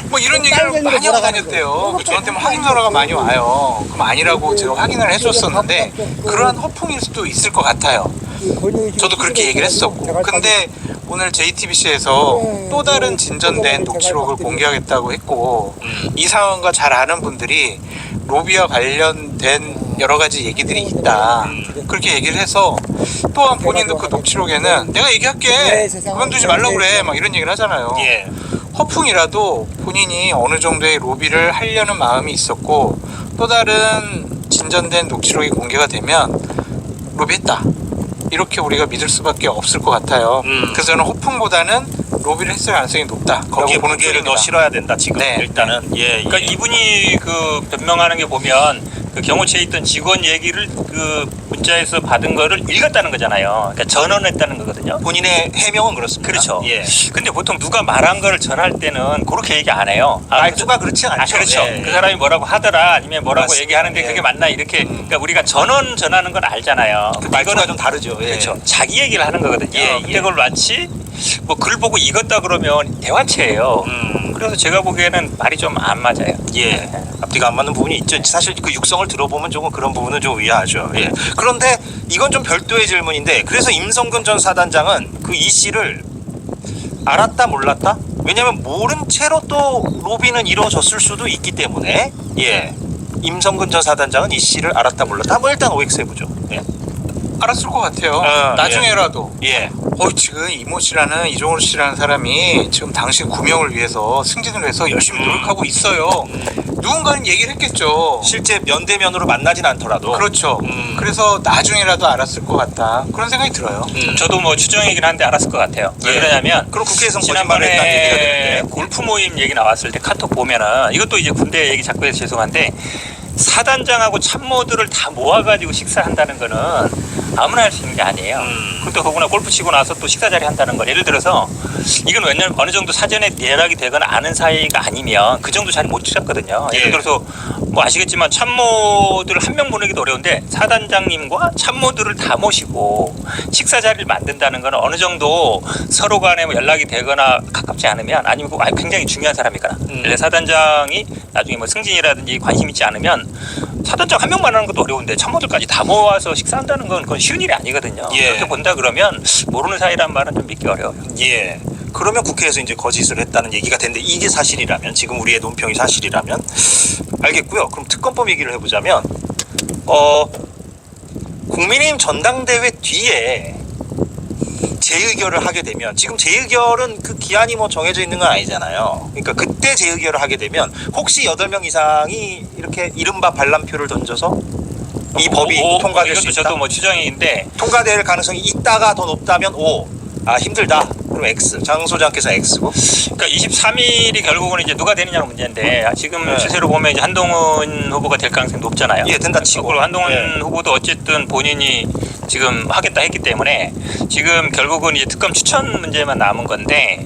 뭐 이런 얘기를 많이 하고 다녔대요. 저한테 뭐 확인 전화가 많이 와요. 그럼 아니라고 제가 확인을 해줬었는데 그러한 허풍일 수도 있을 것 같아요. 저도 그렇게 얘기를 했었고 근데 오늘 JTBC에서 또 다른 진전된 녹취록을 공개하겠다고 했고 이 상황과 잘 아는 분들이 로비와 관련된 여러 가지 얘기들이 있다 그렇게 얘기를 해서 또한 본인도 그 녹취록에는 내가 얘기할게 그만두지 말라고 그래 막 이런 얘기를 하잖아요. 허풍이라도 본인이 어느 정도의 로비를 하려는 마음이 있었고 또 다른 진전된 녹취록이 공개가 되면 로비했다 이렇게 우리가 믿을 수밖에 없을 것 같아요. 그래서 저는 호풍보다는 로비를 했을 가능성이 높다. 거기에 무게를 더 실어야 된다 지금 네. 일단은. 예. 그러니까 이분이 그 변명하는 게 보면 그 경호처에 있던 직원 얘기를 그 문자에서 받은 거를 읽었다는 거잖아요. 그러니까 전언했다는 거거든요. 본인의 해명은 그렇습니다. 그렇죠. 예. 근데 보통 누가 말한 거를 전할 때는 그렇게 얘기 안 해요. 말투가 그렇지 않죠. 그렇죠. 예. 그 사람이 뭐라고 하더라 아니면 뭐라고 맞습니다. 얘기하는데 예. 그게 맞나 이렇게 그러니까 우리가 전언 전하는 건 알잖아요. 그 말투가 좀 다르죠. 예. 그렇죠. 자기 얘기를 하는 거거든요. 예, 근데 예. 그걸 마치 뭐 글 보고 읽었다 그러면 대화체예요. 그래서 제가 보기에는 말이 좀 안 맞아요. 예. 앞뒤가 안 맞는 부분이 있죠. 사실 그 육성을 들어보면 조금 그런 부분은 좀 의아하죠. 예. 그런데 이건 좀 별도의 질문인데 그래서 임성근 전 사단장은 그 이 씨를 알았다 몰랐다? 왜냐하면 모른 채로 또 로비는 이루어졌을 수도 있기 때문에 예. 임성근 전 사단장은 이 씨를 알았다 몰랐다? 한번 일단 OX 해보죠. 예. 알았을 것 같아요. 아, 나중에라도. 예. 지금 이모 씨라는 이종호 씨라는 사람이 지금 당신 구명을 위해서 승진을 해서 열심히 노력하고 있어요. 누군가는 얘기를 했겠죠. 실제 면대면으로 만나진 않더라도 그렇죠. 그래서 나중에라도 알았을 것 같다. 그런 생각이 들어요. 저도 뭐 추정이긴 한데 알았을 것 같아요. 왜 예. 그러냐면 그럼 국회에서 거짓말을 했다는 얘기가 지난번에 되는데 골프 모임 얘기 나왔을 때 카톡 보면은 이것도 이제 군대 얘기 자꾸 해서 죄송한데 사단장하고 참모들을 다 모아가지고 식사한다는 거는 아무나 할 수 있는 게 아니에요. 근데 더구나 골프 치고 나서 또 식사 자리 한다는 건 예를 들어서 이건 왜냐면 어느 정도 사전에 예약이 되거나 아는 사이가 아니면 그 정도 자리 못 잡거든요. 예. 예를 들어서 뭐 아시겠지만 참모들을 한 명 보내기도 어려운데 사단장님과 참모들을 다 모시고 식사 자리를 만든다는 건 어느 정도 서로 간에 뭐 연락이 되거나 가깝지 않으면 아니면 굉장히 중요한 사람이거나 원래 사단장이 나중에 뭐 승진이라든지 관심 있지 않으면 사단장 한 명만 하는 것도 어려운데 참모들까지 다 모아서 식사한다는 건 그건 쉬운 일이 아니거든요. 예. 그렇게 본다 그러면 모르는 사이란 말은 좀 믿기 어려워요. 예. 그러면 국회에서 이제 거짓을 했다는 얘기가 되는데 이게 사실이라면 지금 우리의 논평이 사실이라면 알겠고요. 그럼 특검법 얘기를 해보자면 국민의힘 전당대회 뒤에 재의결을 하게 되면 지금 재의결은 그 기한이 뭐 정해져 있는 건 아니잖아요. 그러니까 그때 재의결을 하게 되면 혹시 8명 이상이 이렇게 이른바 반란표를 던져서 이 법이 통과될 수 이것도 있다. 저도 뭐 추정인데 통과될 가능성이 있다가 더 높다면 O. 힘들다. 그럼 X. 장 소장께서 X고. 그러니까 23일이 결국은 이제 누가 되느냐가 문제인데 지금 네. 추세로 보면 이제 한동훈 후보가 될 가능성이 높잖아요. 예, 된다 치고. 그리고 한동훈 예. 후보도 어쨌든 본인이 지금 하겠다 했기 때문에 지금 결국은 이제 특검 추천 문제만 남은 건데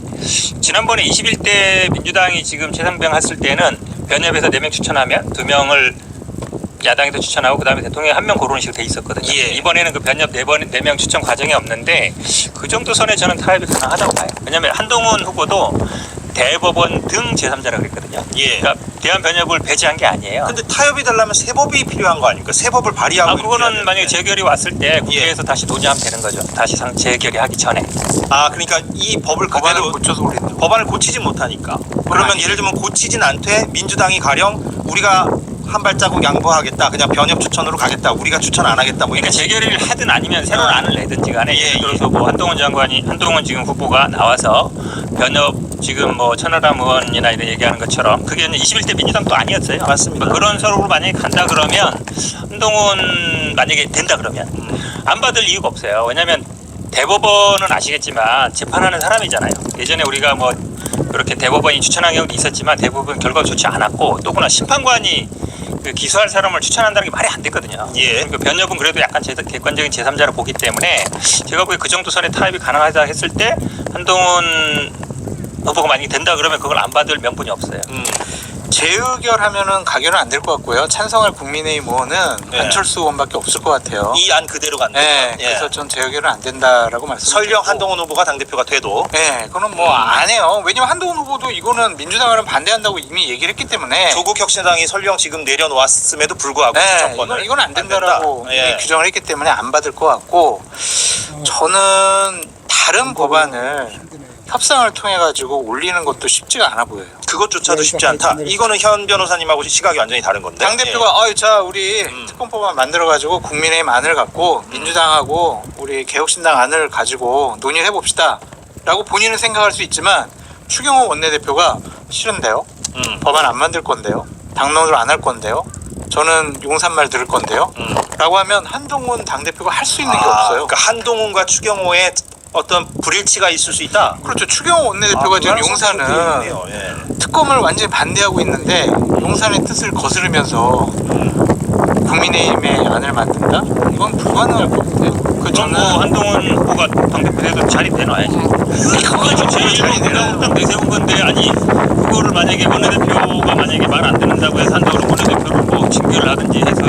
지난번에 21대 민주당이 지금 재상병 했을 때는 변협에서 4명 추천하면 2명을 야당에서 추천하고 그다음에 대통령이 1명 고르는 식으로 돼 있었거든요. 예. 이번에는 그 변협 4명 추천 과정이 없는데 그 정도 선에 저는 타협이 가능하다고 봐요. 왜냐하면 한동훈 후보도 대법원 등 제3자라고 그랬거든요. 예. 그러니까 대한변협을 배제한 게 아니에요. 근데 타협이 되려면 새 법이 필요한 거 아닙니까? 새 법을 발의하고. 이렇게 해야 그거는 되는데. 만약에 재결이 왔을 때 국회에서 다시 논의하면 되는 거죠. 다시 재결이 하기 전에. 그러니까 이 법을 법안을 그대로 고쳐서 올린다. 법안을 고치지 못하니까. 그러면 예를 들면 고치진 않되 민주당이 가령 우리가 한 발자국 양보하겠다. 그냥 변협 추천으로 가겠다. 우리가 추천 안 하겠다. 뭐 그러니까 재결의를 하든 아니면 새로운 안을 내든지 간에 예를 들어서 뭐 한동훈 지금 후보가 나와서 변협 지금 뭐 천하람 의원이나 이런 얘기하는 것처럼 그게 21대 민주당도 아니었어요. 맞습니다. 그런 서로로 만약에 간다 그러면 한동훈 만약에 된다 그러면 안 받을 이유가 없어요. 왜냐하면 대법원은 아시겠지만 재판하는 사람이잖아요. 예전에 우리가 뭐 그렇게 대법원이 추천한 경우도 있었지만 대부분 결과가 좋지 않았고 또구나 심판관이 그 기소할 사람을 추천한다는 게 말이 안 됐거든요. 예. 그러니까 변협은 그래도 약간 객관적인 제3자를 보기 때문에 제가 보기에 그 정도 선의 타협이 가능하다 했을 때 한동훈 후보가 만약에 된다 그러면 그걸 안 받을 명분이 없어요. 재의결하면은 가결은 안 될 것 같고요. 찬성할 국민의힘 의원은 네. 안철수 의원밖에 없을 것 같아요. 이 안 그대로 간다. 네, 예. 그래서 전 재의결은 안 된다라고 말씀드리고. 설령 한동훈 후보가 당대표가 돼도 네, 그거는 뭐 안 해요. 왜냐면 한동훈 후보도 이거는 민주당은 반대한다고 이미 얘기를 했기 때문에. 조국 혁신당이 설령 지금 내려놓았음에도 불구하고 네, 추천권을 이건 안 된다라고 된다. 예. 이미 규정을 했기 때문에 안 받을 것 같고 저는 다른 법안을 협상을 통해 가지고 올리는 것도 쉽지가 않아 보여요. 그것조차도 쉽지 않다. 이거는 현 변호사님하고 시각이 완전히 다른 건데. 당 대표가 자 우리 특검법안 만들어 가지고 국민의힘 안을 갖고 민주당하고 우리 개혁신당 안을 가지고 논의를 해봅시다라고 본인은 생각할 수 있지만 추경호 원내대표가 싫은데요. 법안 안 만들 건데요. 당론으로 안 할 건데요. 저는 용산말 들을 건데요. 라고 하면 한동훈 당대표가 할 수 있는 게 없어요. 그러니까 한동훈과 추경호의 어떤 불일치가 있을 수 있다. 그렇죠. 추경호 원내대표가 지금 용산은 예. 특검을 완전히 반대하고 있는데 용산의 뜻을 거스르면서 국민의힘의 안을 만든다? 이건 불가능할 것 같아요. 그 저는 뭐 저는 한동훈 후보가 당대표 돼도 자리 내놔야지. 그거 제일 딱 내세운 건데 아니 그거를 만약에 원내대표가 만약에 말 안 듣는다고 해서 한동훈 원내대표를 뭐 징계를 하든지 해서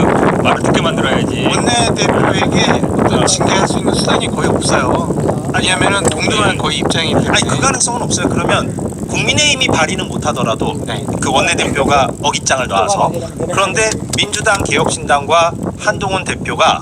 말을 듣게 만들어야지. 원내대표에게 어떤 징계할 수 있는 수단이 거의 없어요. 왜냐하면은 동등한 거의 입장이 때문에. 아니 그 가능성은 없어요. 그러면 국민의힘이 발의는 못하더라도 네. 그 원내대표가 어깃장을 놔서 그런데 민주당, 개혁신당과 한동훈 대표가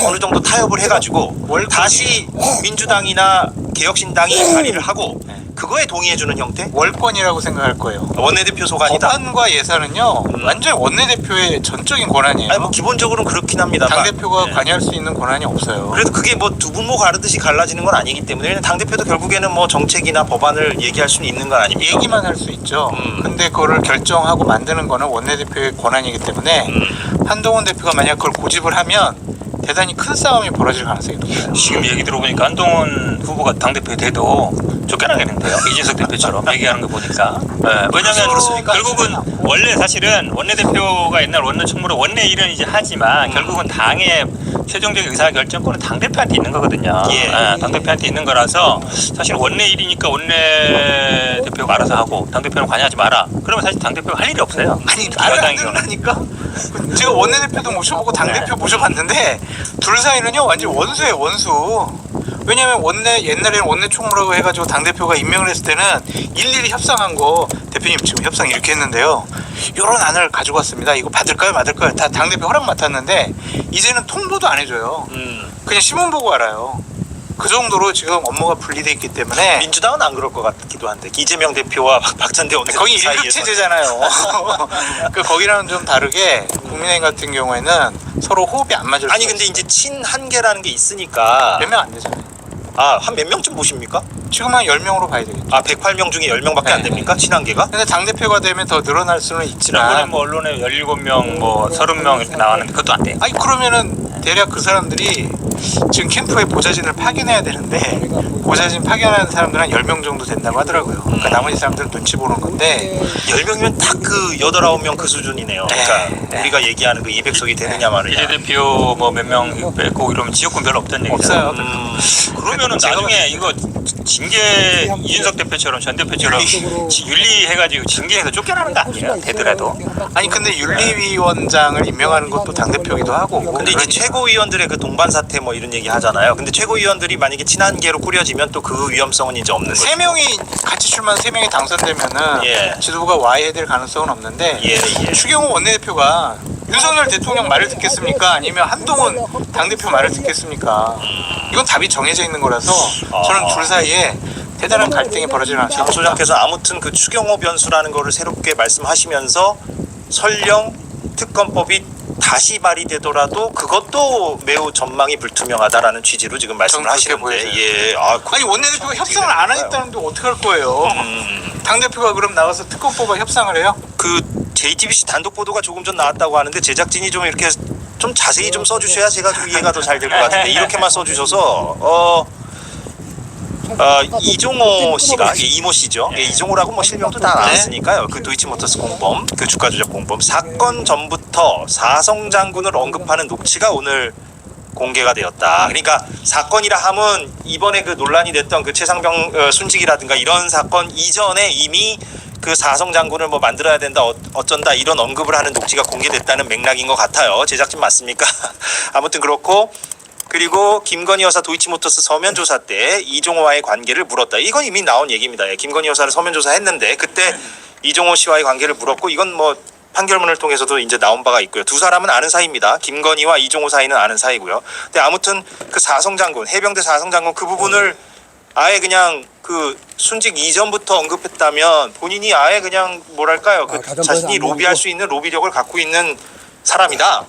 어느 정도 타협을 해가지고 다시 민주당이나 개혁신당이 발의를 하고 그거에 동의해주는 형태? 월권이라고 생각할 거예요. 원내대표 소관이다. 법안과 예산은요 완전히 원내대표의 전적인 권한이에요. 아니 뭐 기본적으로는 그렇긴 합니다만 당대표가 관여할 수 있는 권한이 없어요. 그래도 그게 뭐 두 분모 가르듯이 갈라지는 건 아니기 때문에 왜냐면 당대표도 결국에는 뭐 정책이나 법안을 얘기할 수는 있는 건 아닙니까? 얘기만 할 수 있죠. 근데 그거를 결정하고 만드는 거는 원내대표의 권한이기 때문에 한동훈 대표가 만약 그걸 고집을 하면 대단히 큰 싸움이 벌어질 가능성이 높아요. 지금 얘기 들어보니까 한동훈 후보가 당대표 돼도 쫓겨나겠는데요. 이준석 대표처럼 얘기하는 거 보니까. 네, 왜냐면 결국은 원래 사실은 원내대표가 옛날 원내총무로 원내 일은 이제 하지만 결국은 당의 최종적인 의사결정권은 당대표한테 있는 거거든요. 예. 네, 당대표한테 있는 거라서 사실 원내 일이니까 원내대표가 알아서 하고 당대표는 관여하지 마라. 그러면 사실 당대표가 할 일이 없어요. 아니 말을 안 듣는다니까. 제가 원내대표도 모셔보고 당대표 모셔봤는데 둘 사이는요 완전 원수예요 원수. 왜냐면 옛날에는 원내총무라고 해가지고 당대표가 임명을 했을 때는 일일이 협상한 거 대표님 지금 협상 이렇게 했는데요 요런 안을 가지고 왔습니다. 이거 받을까요 말까요 다 당대표 허락 맡았는데 이제는 통보도 안 해줘요. 그냥 신문 보고 알아요. 그 정도로 지금 업무가 분리돼 있기 때문에 민주당은 안 그럴 것 같기도 한데 이재명 대표와 박찬대 원내대표 거기 사이에서 일극 체제잖아요. 그 거기랑은 좀 다르게 국민의힘 같은 경우에는 서로 호흡이 안 맞을 아니 수가 근데 있어요. 이제 친한계라는 게 있으니까 몇 명 안 되잖아요. 한 몇 명쯤 보십니까? 지금 한 10명으로 봐야 되겠죠. 108명 중에 10명밖에 안 네. 됩니까? 친한계가? 근데 당대표가 되면 더 늘어날 수는 지난번에 있지만 뭐 언론에 17명 뭐 30명 이렇게 나왔는데 그것도 안 돼요. 아니 그러면은 대략 그 사람들이 지금 캠프의 보좌진을 파견해야 되는데 보좌진 파견하는 사람들은 한 10명 정도 된다고 하더라고요. 그러니까 나머지 사람들은 눈치 보는 건데 10명이면 딱 그 8, 9명 그 수준이네요. 그러니까 우리가 얘기하는 그 200석이 되느냐 마느냐. 비례대표 뭐 몇 명 빼고 이러면 지역군 별로 없다는 얘기잖아요. 없어요. 그러면은 제가 나중에 이거 징계 이준석 대표처럼 전 대표처럼 윤리해가지고 징계해서 쫓겨나는 거 아니에요? 되더라도. 아니 근데 윤리위원장을 임명하는 것도 당대표기도 하고 근데 이제 최고위원들의 그 동반 사태 뭐 이런 얘기 하잖아요. 근데 최고위원들이 만약에 친한계로 꾸려지면 또 그 위험성은 이제 없는 거죠. 3명이 같이 출마한 3명이 당선되면은 예. 지도부가 와해될 가능성은 없는데 예. 추경호 원내대표가 윤석열 대통령 말을 듣겠습니까? 아니면 한동훈 당대표 말을 듣겠습니까? 이건 답이 정해져 있는 거라서 저는 둘 사이에 대단한 갈등이 벌어질 가능성이 장 높다. 소장께서 아무튼 그 추경호 변수라는 거를 새롭게 말씀하시면서 설령 특검법이 다시 발의되더라도 그것도 매우 전망이 불투명하다라는 취지로 지금 말씀을 전 그렇게 하시는데 보여져요. 아니 원내대표가 협상을 안 하겠다는데 어떻게 할 거예요? 당대표가 그럼 나가서 특검법과 협상을 해요? 그 JTBC 단독 보도가 조금 전 나왔다고 하는데 제작진이 좀 이렇게 좀 자세히 좀 써주셔야 제가 좀 이해가 더 잘 될 것 같은데 이렇게만 써주셔서 이종호 씨가 이모 씨죠. 이종호라고 뭐 실명도 다 나왔으니까요. 그 도이치모터스 공범, 그 주가 조작 공범 사건 전부터 사성 장군을 언급하는 녹취가 오늘 공개가 되었다. 그러니까 사건이라 함은 이번에 그 논란이 됐던 그 최상병 순직이라든가 이런 사건 이전에 이미 그 사성 장군을 뭐 만들어야 된다 어쩐다 이런 언급을 하는 녹취가 공개됐다는 맥락인 것 같아요. 제작진 맞습니까? 아무튼 그렇고 그리고 김건희 여사 도이치모터스 서면 조사 때 이종호와의 관계를 물었다. 이건 이미 나온 얘기입니다. 김건희 여사를 서면 조사했는데 그때 이종호 씨와의 관계를 물었고 이건 뭐 판결문을 통해서도 이제 나온 바가 있고요. 두 사람은 아는 사이입니다. 김건희와 이종호 사이는 아는 사이고요. 근데 아무튼 그 사성 장군, 해병대 사성 장군 그 부분을 아예 그냥 그 순직 이전부터 언급했다면 본인이 아예 그냥 뭐랄까요, 그 자신이 로비할 수 있는 로비력을 갖고 있는 사람이다.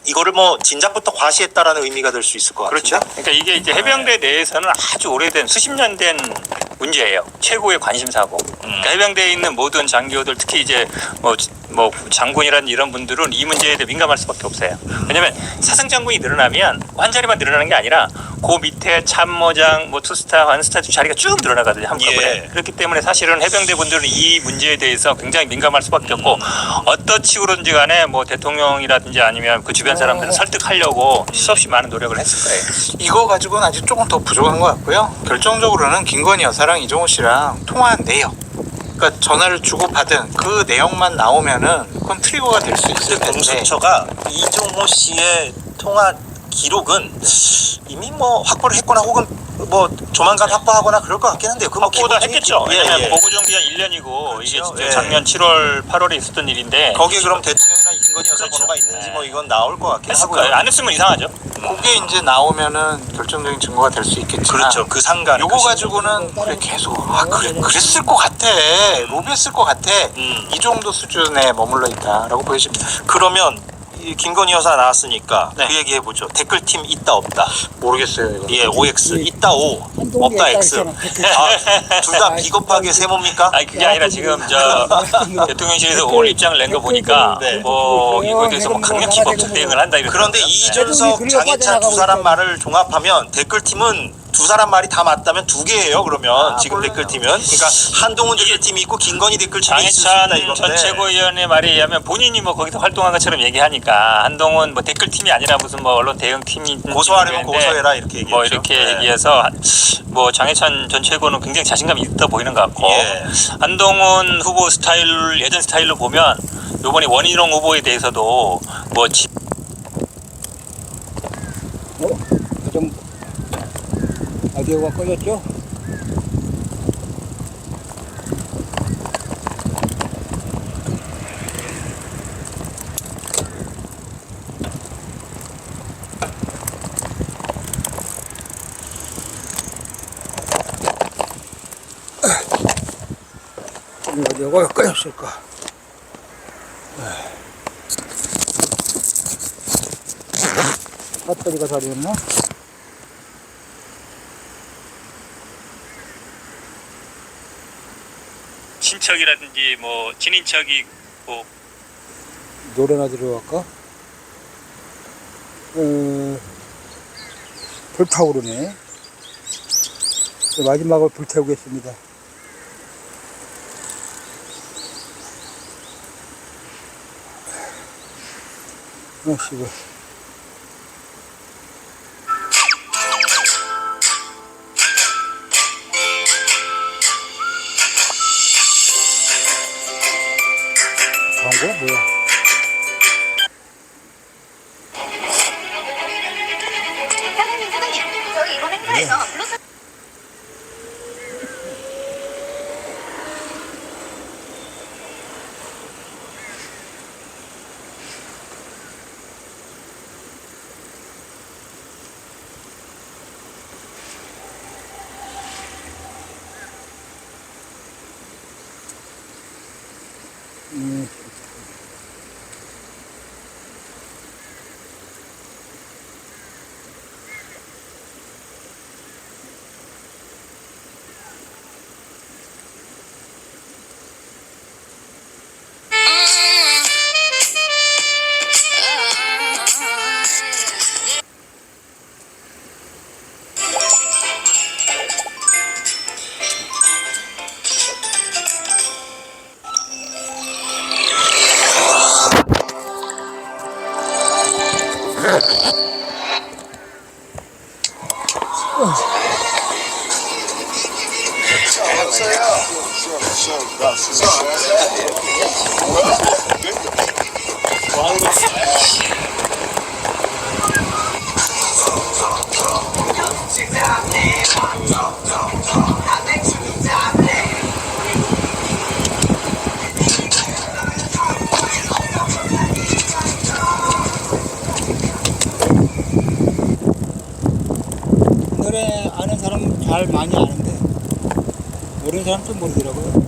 이거를 뭐 진작부터 과시했다라는 의미가 될 수 있을 것 같은데. 그렇죠. 그러니까 이게 이제 해병대 내에서는 아주 오래된 수십 년 된 문제예요. 최고의 관심사고. 그러니까 해병대에 있는 모든 장교들 특히 이제 뭐 뭐 장군이란 이런 분들은 이 문제에 대해 민감할 수밖에 없어요. 왜냐면 사상 장군이 늘어나면 한 자리만 늘어나는 게 아니라 그 밑에 참모장, 뭐 투스타, 완스타 자리가 쭉 늘어나거든요. 한꺼번에. 예. 그렇기 때문에 사실은 해병대 분들은 이 문제에 대해서 굉장히 민감할 수밖에 없고 어떤 식으로든지 간에 뭐 대통령이라든지 아니면 그 주변 사람들을 설득하려고 수없이 많은 노력을 했을 거예요. 이거 가지고는 아직 조금 더 부족한 것 같고요. 결정적으로는 김건희 여사랑 이종호 씨랑 통화한 내용, 그러니까 전화를 주고받은 그 내용만 나오면은 그건 트리거가 될 수 있을 텐데. 공수처가 이종호 씨의 통화 기록은 이미 뭐 확보를 했거나 혹은 뭐 조만간 확보하거나 그럴 것 같긴 한데요. 그뭐 보다 했겠죠. 예, 왜냐면 예. 보고 정비가 1년이고 이게 그렇죠. 진짜 예. 작년 7월, 8월에 있었던 일인데 거기에 그럼 대통령이나 김건희 여사 그렇죠. 번호가 있는지 네. 뭐 이건 나올 것 같긴 했을 하고요. 거예요. 안 했으면 이상하죠. 그게 이제 나오면은 결정적인 증거가 될 수 있겠지만. 그렇죠. 그 상관. 요거 가지고는 그래 계속 그랬을 것 같아, 로비했을 것 같아, 이 정도 수준에 머물러 있다라고 보여집니다. 그러면 이 김건희 여사 나왔으니까 네. 그 얘기 해보죠. 댓글팀 있다 없다. 모르겠어요 이거. 예, OX 있다 O 한동훈이 없다 있다 X. 했잖아. 둘 다 비겁하게 세모입니까? 아니 그게 아니라 지금 저 대통령실에서 오늘 입장을 낸 거 보니까 네. 뭐 이거에 대해서 뭐 강력히 법적 대응을 한다 이렇게. 그런데 이준석, 장해찬 두 사람 말을 종합하면 댓글팀은 두 사람 말이 다 맞다면 두 개예요. 그러면 지금 댓글팀은 그러니까 한동훈 댓글팀이 있고 김건희 댓글팀이 있을 수 있다 장해찬 이건데. 전 최고위원의 말에 의하면 본인이 뭐 거기서 활동한 것처럼 얘기하니까 한동훈 뭐 댓글팀이 아니라 무슨 뭐 언론 대응팀이 고소하려면 고소해라 이렇게 얘기했죠. 뭐 이렇게 네. 얘기해서 뭐 장해찬 전 최고는 굉장히 자신감이 있어 보이는 것 같고 예. 한동훈 후보 스타일 예전 스타일로 보면 요번에 원희룡 후보에 대해서도 뭐 좀 라디오가 꺼졌죠? 라디오가 꺼졌을까? 배터리가 다 됐나? 친척이라든지 뭐 친인척이 뭐 노래나 들어갈까? 불타오르네. 마지막으로 불태우겠습니다. 씨발. 광고야 뭐야? 사장님, 저희 이번 행사에서 블루투스 노래 아는 사람 잘 많이 아는데 모르는 사람 좀 모르더라고요.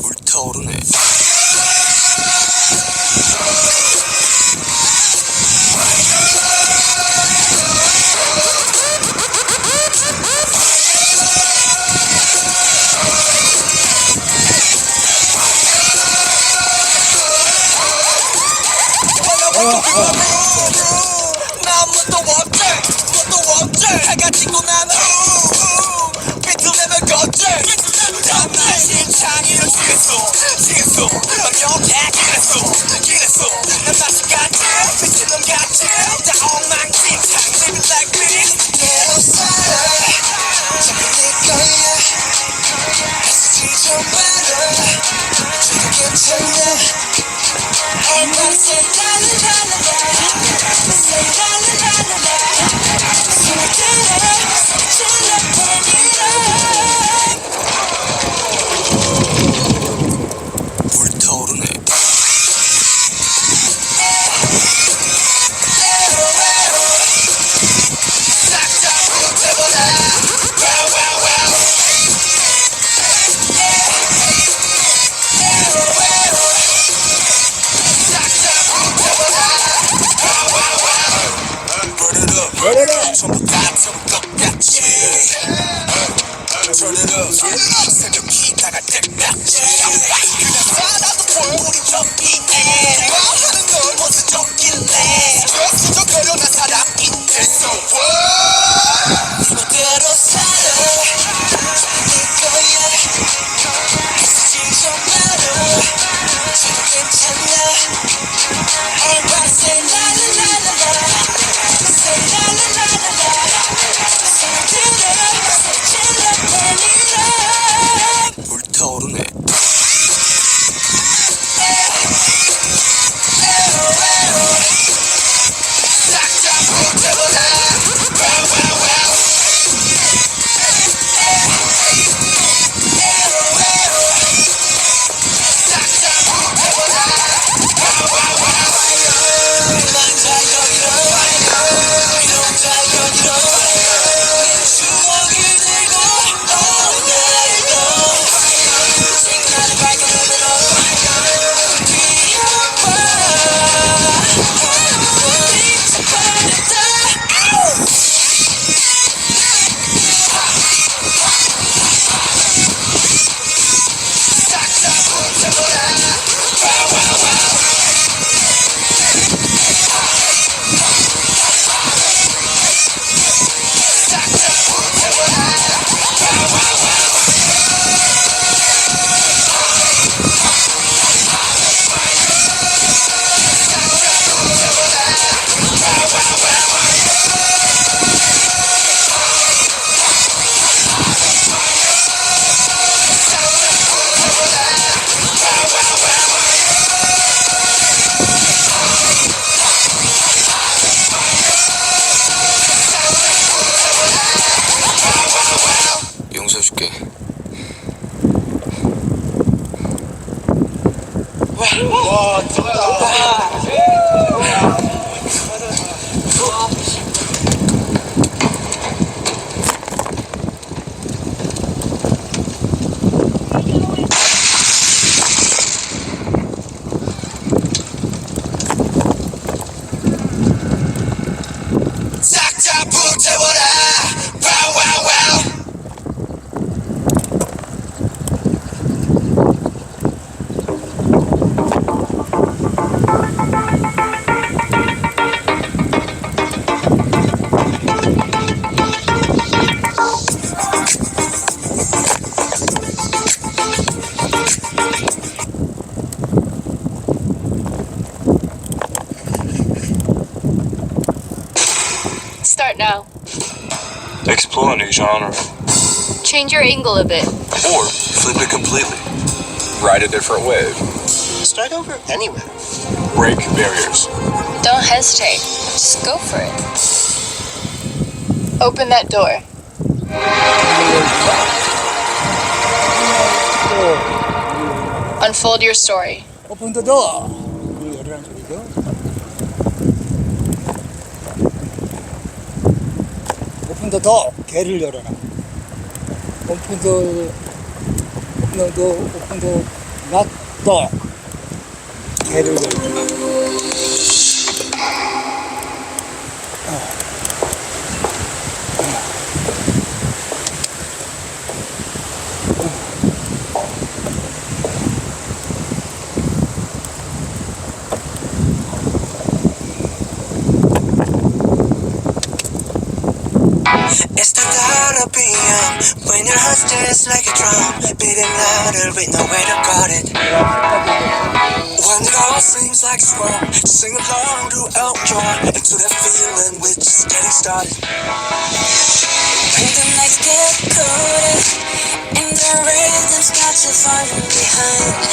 불타오르네. 묻도 없지 해가 지고 난 후 비틀내면 걷지 다음날 심장이를 지겠어 명예 기랬어 난 다시 갔지 미친놈 같지 다 엉망진창 living like me 내로 살아 자꾸 네 거야 애쓰지 좀 마라 저도 괜찮아 Everybody say la la la la la say la la la la la 소리 질러 불타오르네 싹다 불태워라 전부 다 똑같이 Turn it up 새벽이 나갈 때까지 그냥 살아도 우리 적이네 하는 걸 무슨 적길래 스트레스적거려 난 살아있네 So what 이대로 살아 네 거야 애쓰지 좀 마라 저도 괜찮아 Everybody say la la la la la say la la la la la 소리 질러 불타오르네 싹다 불태워라 용서해줄게 싹다 불태워라 와와와 Start now. Explore a new genre. Change your angle a bit. Or flip it completely. Ride a different wave. Start over anywhere Break barriers. Don't hesitate. Just go for it. Open that door. Unfold your story. 오픈 더 더. 열어라는 소리죠. 오픈 더 더. 개를 열어라. 오픈 더 not dog. 개를 열어라. BPM when your heart's just like a drum, beating louder with nowhere to guard it. When it all seems like it's wrong, sing along to Elton John, into that feeling we're just getting started. When the nights get colder and the rhythm starts to falling behind,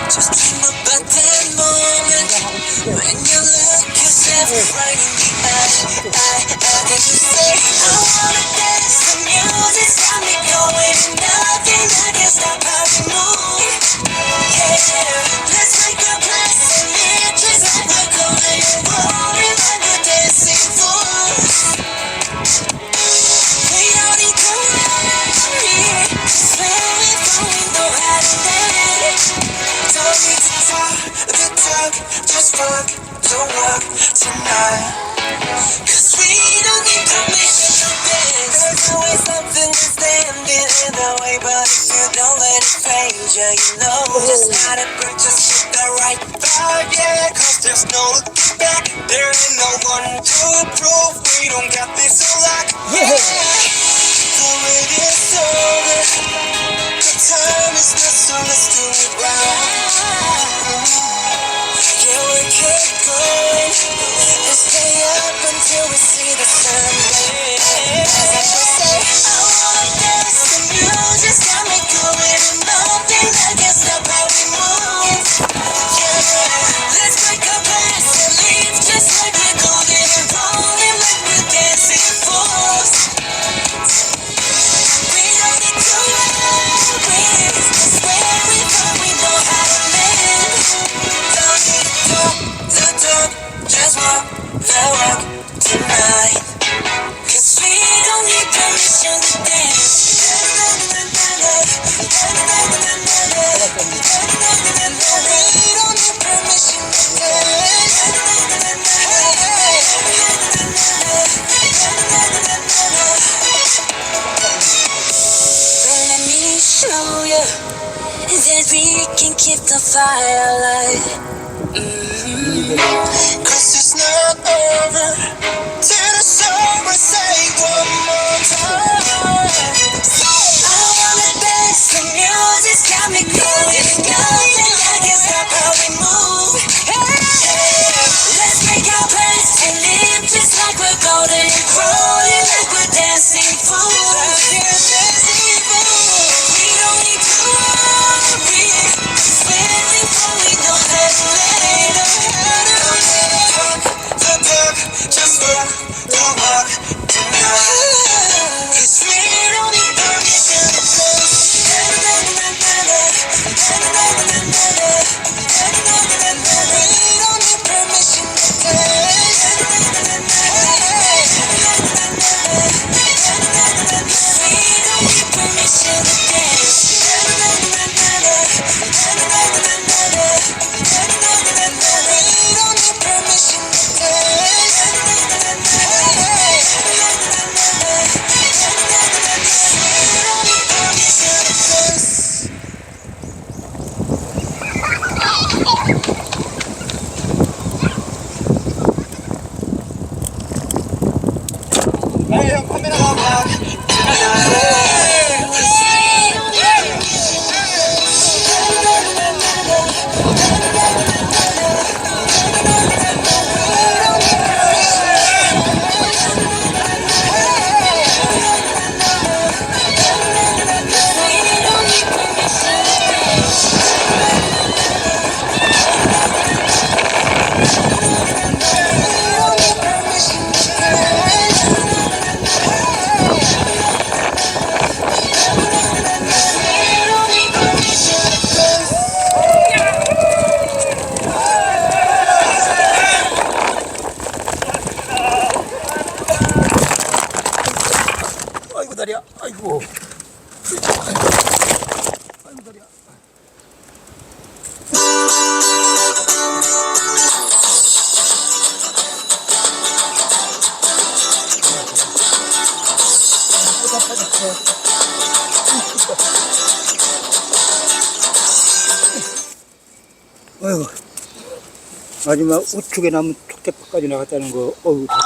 just dream about that moment when you look yourself right in the eye. And you say, I wanna dance, the music's got me going, nothing I can stop how we move. Yeah, let's make a place and live just like we're going and rolling like we're dancing fools. We don't need to worry, just when we're going, know how to dance. Don't need to talk the talk, just walk the walk tonight. Cause we don't need permission to dance. There's always something that's standing in the way, but if you don't let it fade, yeah, you know just how to break, just hit the right vibe, yeah. Cause there's no looking back, there ain't no one to prove we don't got this on lock. Yeah, the wait is over, the time is not, so let's do it right. Yeah, we keep going and stay up until we see the sun rise. As we say, I wanna dance, the music's got me going, and nothing that can stop how we move. Yeah, let's break our plans and leave just like we're golden and rolling like we're dancing fools. We don't need to worry, 'cause where we go, we know how to live. Don't need to talk the talk, just walk the walk tonight. 'Cause we don't need permission to dance. We don't need permission to dance. Let me show you that we can keep the fire alive. Cause it's not over till the summer say one more time. I wanna dance, the music's got me going, nothing I can stop how we move. Hey, let's make our plans and live just like we're golden and rolling like we're dancing fools. We don't need to worry, 'cause when we go we know how to let it. Just walk the walk tonight. 'Cause we don't need permission to dance. We don't need permission to dance. We don't need permission to dance. We don't need permission to dance. 아이고 다리야, 아이고. 아이고 다리야. 아이고, 마지막 우측에 남은 촉대파까지 나갔다는 거, 어우, 덥고.